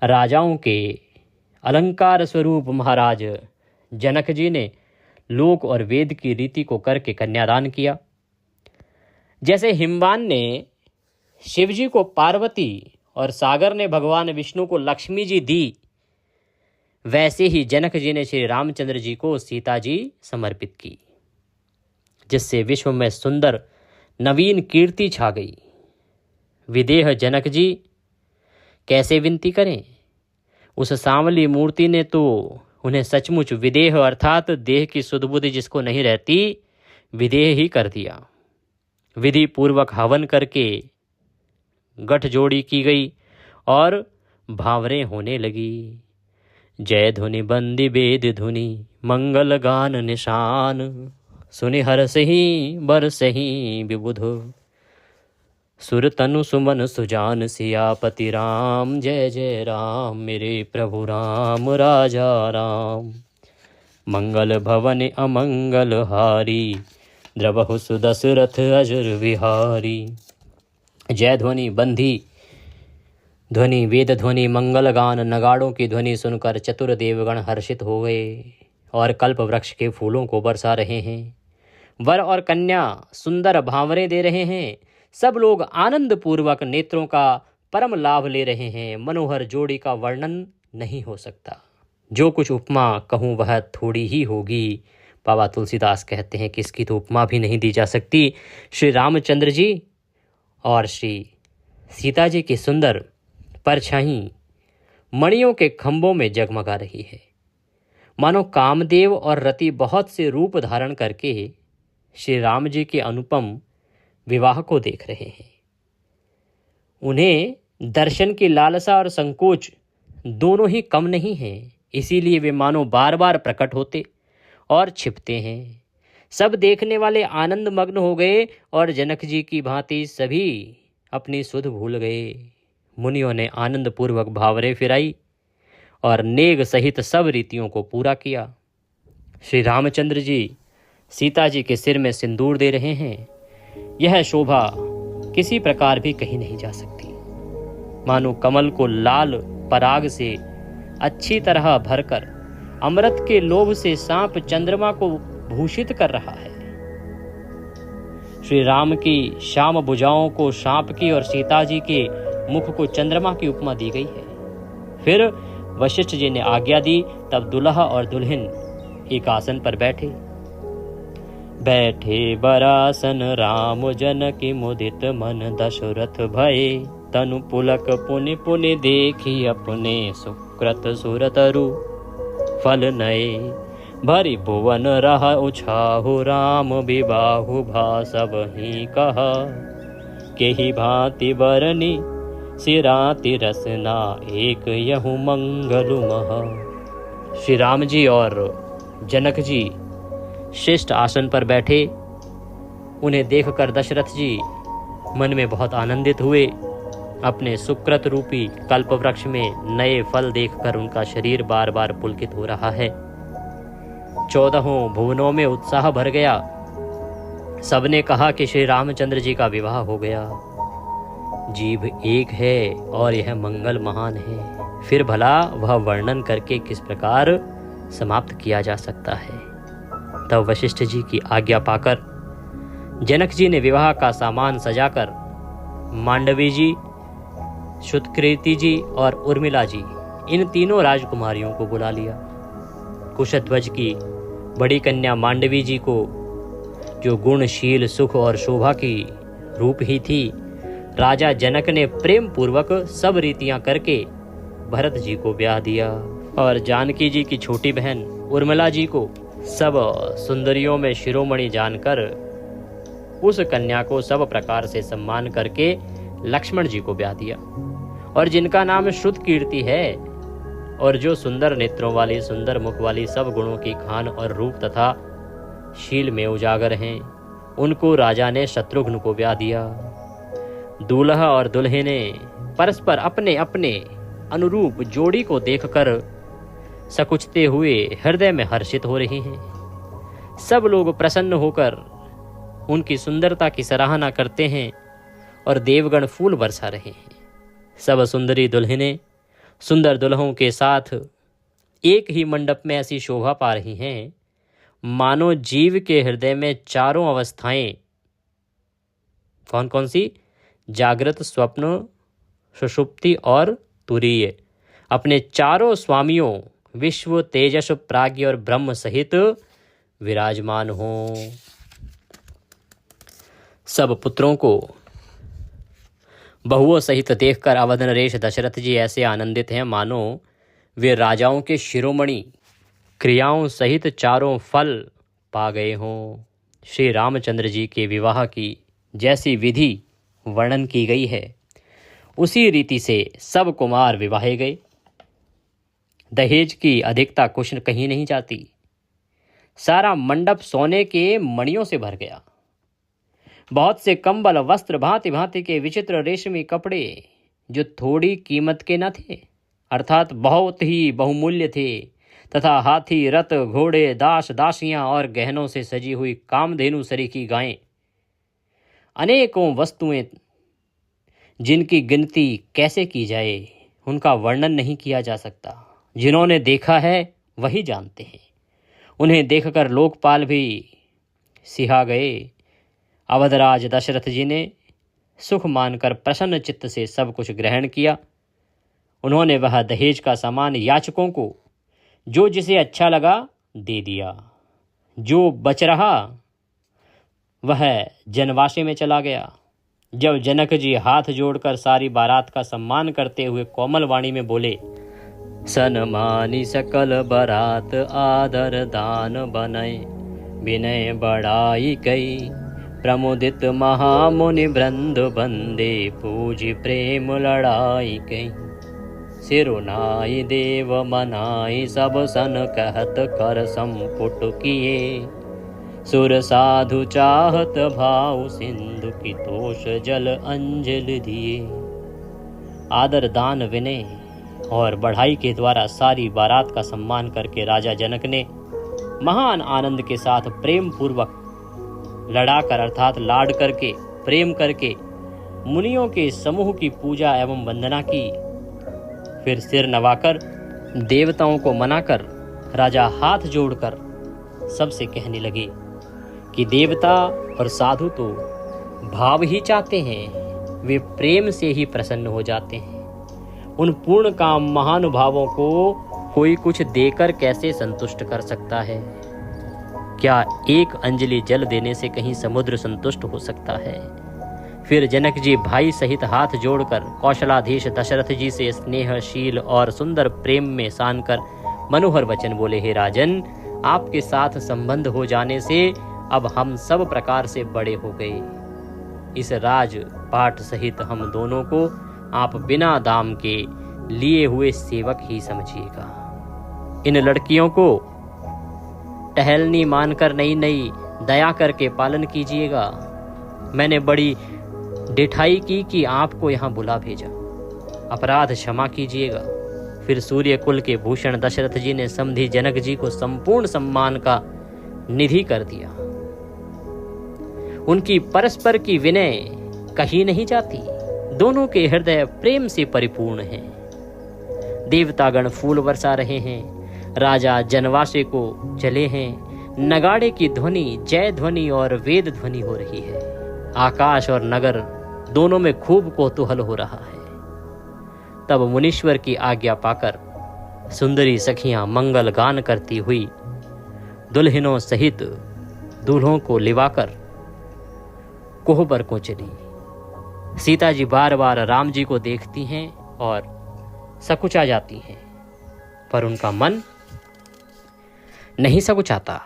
राजाओं के अलंकार स्वरूप महाराज जनक जी ने लोक और वेद की रीति को करके कन्यादान किया। जैसे हिमवान ने शिवजी को पार्वती और सागर ने भगवान विष्णु को लक्ष्मी जी दी, वैसे ही जनक जी ने श्री रामचंद्र जी को सीता जी समर्पित की, जिससे विश्व में सुंदर नवीन कीर्ति छा गई। विदेह जनक जी कैसे विनती करें, उस सांवली मूर्ति ने तो उन्हें सचमुच विदेह अर्थात देह की सुध बुद्धि जिसको नहीं रहती विदेह ही कर दिया। विधि पूर्वक हवन करके गठजोड़ी की गई और भावरें होने लगी। जय धुनि बंदी वेद धुनि मंगल गान निशान, सुनि हरसहि बरसहि विबुध, सुर तनु सुमन सुजान सियापति राम, जय जय राम मेरे प्रभु राम राजा राम। मंगल भवन अमंगल हारी, द्रवहु सुदशरथ अजर विहारी। जय ध्वनि बंधी ध्वनि वेद ध्वनि मंगल गान नगाड़ों की ध्वनि सुनकर चतुर देवगण हर्षित हो गए और कल्प वृक्ष के फूलों को बरसा रहे हैं। वर और कन्या सुंदर भांवरे दे रहे हैं। सब लोग आनंद पूर्वक नेत्रों का परम लाभ ले रहे हैं। मनोहर जोड़ी का वर्णन नहीं हो सकता। जो कुछ उपमा कहूँ वह थोड़ी ही होगी। बाबा तुलसीदास कहते हैं कि इसकी तो उपमा भी नहीं दी जा सकती। श्री रामचंद्र जी और श्री सीता जी की सुंदर परछाई मणियों के खंभों में जगमगा रही है। मानो कामदेव और रति बहुत से रूप धारण करके श्री राम जी के अनुपम विवाह को देख रहे हैं। उन्हें दर्शन की लालसा और संकोच दोनों ही कम नहीं है, इसीलिए वे मानो बार बार प्रकट होते और छिपते हैं। सब देखने वाले आनंद मग्न हो गए और जनक जी की भांति सभी अपनी सुध भूल गए। मुनियों ने आनंद पूर्वक भावरे फिराई और नेग सहित सब रीतियों को पूरा किया। श्री रामचंद्र जी सीता जी के सिर में सिंदूर दे रहे हैं। यह शोभा किसी प्रकार भी कहीं नहीं जा सकती। मानो कमल को लाल पराग से अच्छी तरह भरकर अमृत के लोभ से सांप चंद्रमा को भूषित कर रहा है। श्री राम की श्याम भुजाओं को सांप की और सीता जी के मुख को चंद्रमा की उपमा दी गई है। फिर वशिष्ठ जी ने आज्ञा दी, तब दुल्हा और दुल्हन एक आसन पर बैठे। बैठे बरासन राम जनकी मुदित मन दशरथ भये। तनु पुलक पुनि पुनि देखी अपने सुकृत सुरतरु फल नये। भरि भुवन रह उछाहु राम विबाहु भासव ही कहा। केहि भांति बरनी सिराति रसना एक यहु मंगलु महा। श्री राम जी और जनक जी श्रेष्ठ आसन पर बैठे। उन्हें देखकर दशरथ जी मन में बहुत आनंदित हुए। अपने सुकृत रूपी कल्प वृक्ष में नए फल देखकर उनका शरीर बार बार पुलकित हो रहा है। 14 भुवनों में उत्साह भर गया। सबने कहा कि श्री रामचंद्र जी का विवाह हो गया। जीव एक है और यह मंगल महान है, फिर भला वह वर्णन करके किस प्रकार समाप्त किया जा सकता है। तब वशिष्ठ जी की आज्ञा पाकर जनक जी ने विवाह का सामान सजाकर मांडवी जी, शुतकीर्ति जी और उर्मिला जी, इन तीनों राजकुमारियों को बुला लिया। कुशध्वज की बड़ी कन्या मांडवी जी को, जो गुणशील, सुख और शोभा की रूप ही थी, राजा जनक ने प्रेम पूर्वक सब रीतियां करके भरत जी को ब्याह दिया। और जानकी जी की छोटी बहन उर्मिला जी को सब सुंदरियों में शिरोमणि जानकर उस कन्या को सब प्रकार से सम्मान करके लक्ष्मण जी को ब्याह दिया। और जिनका नाम शुतकीर्ति है और जो सुंदर नेत्रों वाली, सुंदर मुख वाली, सब गुणों की खान और रूप तथा शील में उजागर हैं, उनको राजा ने शत्रुघ्न को ब्याह दिया। दूल्हा और दुल्हे ने परस्पर अपने अपने अनुरूप जोड़ी को देखकर सकुचते हुए हृदय में हर्षित हो रहे हैं। सब लोग प्रसन्न होकर उनकी सुंदरता की सराहना करते हैं और देवगण फूल बरसा रहे हैं। सब सुंदरी दुल्हनें सुंदर दुल्हों के साथ एक ही मंडप में ऐसी शोभा पा रही हैं मानो जीव के हृदय में चारों अवस्थाएं, कौन कौन सी? जागृत, स्वप्न, सुषुप्ति और तुरीय, अपने चारों स्वामियों विश्व, तेजस, प्राज्ञ और ब्रह्म सहित विराजमान हों। सब पुत्रों को बहुओं सहित देखकर अवध नरेश दशरथ जी ऐसे आनंदित हैं मानो वे राजाओं के शिरोमणि, क्रियाओं सहित चारों फल पा गए हों। श्री रामचंद्र जी के विवाह की जैसी विधि वर्णन की गई है, उसी रीति से सब कुमार विवाहे गए। दहेज की अधिकता कुछ कहीं नहीं जाती। सारा मंडप सोने के मणियों से भर गया। बहुत से कंबल, वस्त्र, भांति भांति के विचित्र रेशमी कपड़े जो थोड़ी कीमत के न थे, अर्थात बहुत ही बहुमूल्य थे, तथा हाथी, रथ, घोड़े, दास, दासियां और गहनों से सजी हुई कामधेनु सरीखी गायें, अनेकों वस्तुएं जिनकी गिनती कैसे की जाए, उनका वर्णन नहीं किया जा सकता। जिन्होंने देखा है वही जानते हैं। उन्हें देखकर लोकपाल भी सिहा गए। अवधराज दशरथ जी ने सुख मानकर प्रसन्न चित्त से सब कुछ ग्रहण किया। उन्होंने वह दहेज का सामान याचकों को जो जिसे अच्छा लगा दे दिया। जो बच रहा वह जनवासे में चला गया। जब जनक जी हाथ जोड़कर सारी बारात का सम्मान करते हुए कोमल वाणी में बोले, सन्मानी सकल बारात आदर दान बनय, विनय बड़ाई कई, प्रमुदित महामुनि वृंद बंदे, पूजी प्रेम लड़ाई कई। सिरुनाई देव मनाई सब सन कहत, कर संपुट किए, सुर साधु चाहत भाव, सिंधु की तोष जल अंजलि दिए। आदर, दान, विनय और बढ़ाई के द्वारा सारी बारात का सम्मान करके राजा जनक ने महान आनंद के साथ प्रेम पूर्वक लड़ाकर, अर्थात लाड करके, प्रेम करके मुनियों के समूह की पूजा एवं वंदना की। फिर सिर नवाकर, देवताओं को मनाकर राजा हाथ जोड़कर सबसे कहने लगे कि देवता और साधु तो भाव ही चाहते हैं, वे प्रेम से ही प्रसन्न हो जाते हैं। उन पूर्ण काम महानुभावों को कोई कुछ देकर कैसे संतुष्ट कर सकता है। क्या एक अंजलि जल देने से कहीं समुद्र संतुष्ट हो सकता है? फिर जनक जी भाई सहित हाथ जोड़कर कौशलाधीश दशरथ जी से स्नेहशील और सुंदर प्रेम में सान कर मनोहर वचन बोले, हे राजन, आपके साथ संबंध हो जाने से अब हम सब प्रकार से बड़े हो गए। इस राज पाठ सहित हम दोनों को आप बिना दाम के लिए हुए सेवक ही समझिएगा। इन लड़कियों को टहलनी मानकर नई नई दया करके पालन कीजिएगा। मैंने बड़ी डिठाई की कि आपको यहाँ बुला भेजा, अपराध क्षमा कीजिएगा। फिर सूर्य कुल के भूषण दशरथ जी ने समधी जनक जी को संपूर्ण सम्मान का निधि कर दिया। उनकी परस्पर की विनय कही नहीं जाती, दोनों के हृदय प्रेम से परिपूर्ण हैं। देवतागण फूल बरसा रहे हैं, राजा जनवासे को चले हैं, नगाड़े की ध्वनि, जय ध्वनि और वेद ध्वनि हो रही है। आकाश और नगर दोनों में खूब कौतूहल हो रहा है। तब मुनीश्वर की आज्ञा पाकर सुंदरी सखियां मंगल गान करती हुई दुल्हनों सहित दूल्हों को लिवाकर कोहबर को चली। सीता जी बार बार राम जी को देखती हैं और सकुचा जाती हैं, पर उनका मन नहीं सकुचाता।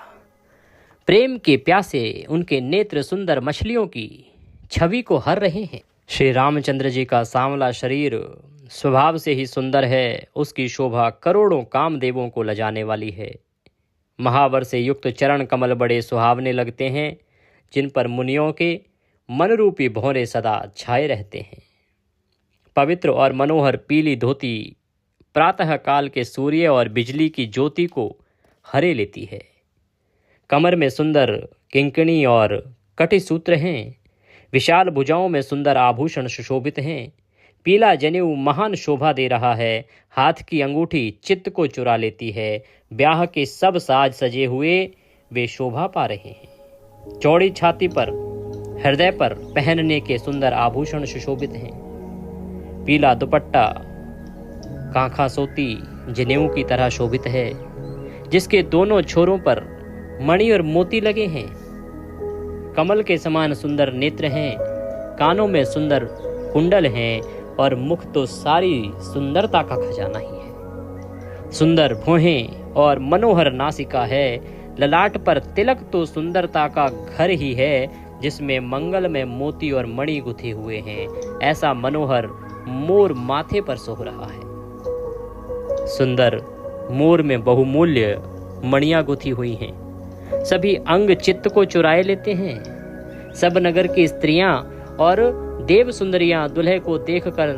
प्रेम के प्यासे उनके नेत्र सुंदर मछलियों की छवि को हर रहे हैं। श्री रामचंद्र जी का सांवला शरीर स्वभाव से ही सुंदर है, उसकी शोभा करोड़ों कामदेवों को लजाने वाली है। महावर से युक्त चरण कमल बड़े सुहावने लगते हैं, जिन पर मुनियों के मनरूपी भौरे सदा छाए रहते हैं। पवित्र और मनोहर पीली धोती प्रातः काल के सूर्य और बिजली की ज्योति को हरे लेती है। कमर में सुंदर किंकणी और कटी सूत्र हैं, विशाल भुजाओं में सुंदर आभूषण सुशोभित हैं। पीला जनेऊ महान शोभा दे रहा है, हाथ की अंगूठी चित्त को चुरा लेती है। ब्याह के सब साज सजे हुए वे शोभा पा रहे हैं। चौड़ी छाती पर, हृदय पर पहनने के सुंदर आभूषण सुशोभित हैं। पीला दुपट्टा कांखा सोती जनेऊ की तरह शोभित है, जिसके दोनों छोरों पर मणि और मोती लगे हैं। कमल के समान सुंदर नेत्र हैं, कानों में सुंदर कुंडल हैं और मुख तो सारी सुंदरता का खजाना ही है। सुंदर भौहें और मनोहर नासिका है, ललाट पर तिलक तो सुंदरता का घर ही है, जिसमें मंगल में मोती और मणि गुथे हुए हैं। ऐसा मनोहर मोर माथे पर सोह रहा है। सुंदर मोर में बहुमूल्य मणियां गुथी हुई हैं, सभी अंग चित्त को चुराए लेते हैं। सब नगर की स्त्रियां और देव सुंदरियां दुल्हे को देखकर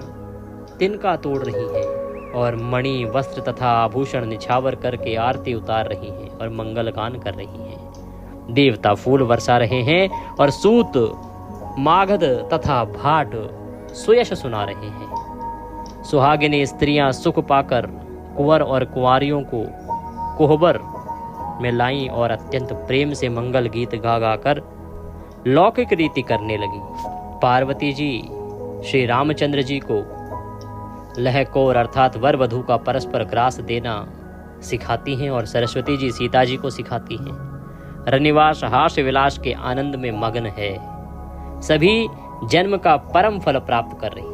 तिनका तोड़ रही हैं और मणि वस्त्र तथा आभूषण निछावर करके आरती उतार रही हैं और मंगल गान कर रही हैं। देवता फूल वर्षा रहे हैं और सूत, मागध तथा भाट सुयश सुना रहे हैं। सुहागिनी स्त्रियां सुख पाकर कुंवर और कुंवारियों को कोहबर में लाई और अत्यंत प्रेम से मंगल गीत गा गा कर लौकिक रीति करने लगी। पार्वती जी श्री रामचंद्र जी को लहकोर अर्थात वर वधू का परस्पर ग्रास देना सिखाती हैं और सरस्वती जी सीता जी को सिखाती हैं। रनिवास हास विलास के आनंद में मग्न है, सभी जन्म का परम फल प्राप्त कर रही है।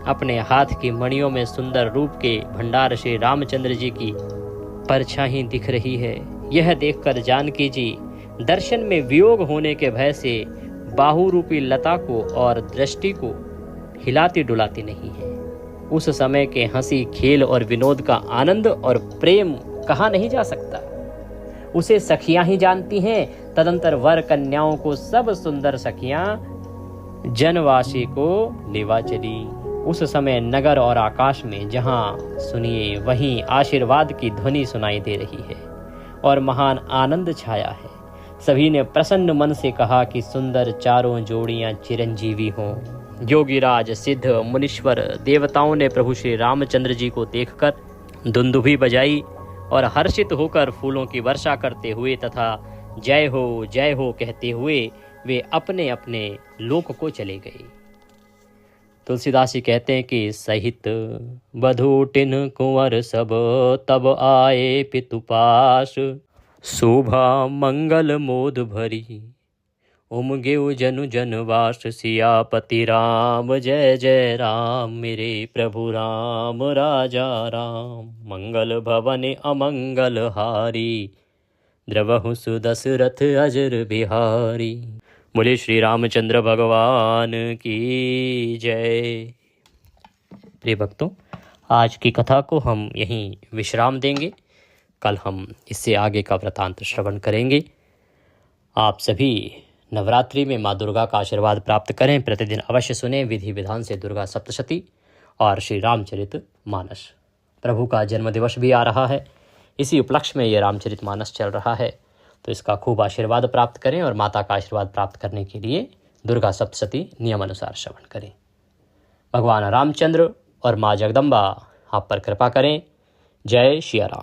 अपने हाथ की मणियों में सुंदर रूप के भंडार श्री रामचंद्र जी की परछाई दिख रही है। यह देखकर जानकी जी दर्शन में वियोग होने के भय से बाहु रूपी लता को और दृष्टि को हिलाती डुलाती नहीं है। उस समय के हंसी खेल और विनोद का आनंद और प्रेम कहा नहीं जा सकता। उसे सखियां ही जानती हैं। तदंतर वर कन्याओं को सब सुंदर सखियां जनवासी को लेवा चली। उस समय नगर और आकाश में जहां सुनिए वहीं आशीर्वाद की ध्वनि सुनाई दे रही है और महान आनंद छाया है। सभी ने प्रसन्न मन से कहा कि सुंदर चारों जोड़ियां चिरंजीवी हों। योगीराज, सिद्ध, मुनीश्वर, देवताओं ने प्रभु श्री रामचंद्र जी को देखकर दुंदुभी बजाई और हर्षित होकर फूलों की वर्षा करते हुए तथा जय हो कहते हुए वे अपने अपने लोक को चले गए। तुलसीदास जी कहते हैं कि सहित बधूटिन कुंवर सब तब आए पितु पास, शोभा मंगल मोद भरी, उमगे जनु जनवास, सियापति राम जय जय राम, मेरे प्रभु राम राजा राम। मंगल भवन अमंगल हारी, द्रवहु सुदशरथ अजर बिहारी। बोले श्री रामचंद्र भगवान की जय। प्रिय भक्तों, आज की कथा को हम यहीं विश्राम देंगे। कल हम इससे आगे का वृतांत श्रवण करेंगे। आप सभी नवरात्रि में माँ दुर्गा का आशीर्वाद प्राप्त करें। प्रतिदिन अवश्य सुने विधि विधान से दुर्गा सप्तशती और श्री रामचरित मानस। प्रभु का जन्मदिवस भी आ रहा है, इसी उपलक्ष्य में ये रामचरित मानस चल रहा है, तो इसका खूब आशीर्वाद प्राप्त करें और माता का आशीर्वाद प्राप्त करने के लिए दुर्गा सप्तशती नियम अनुसार श्रवण करें। भगवान रामचंद्र और माँ जगदम्बा आप पर कृपा करें। जय श्री राम।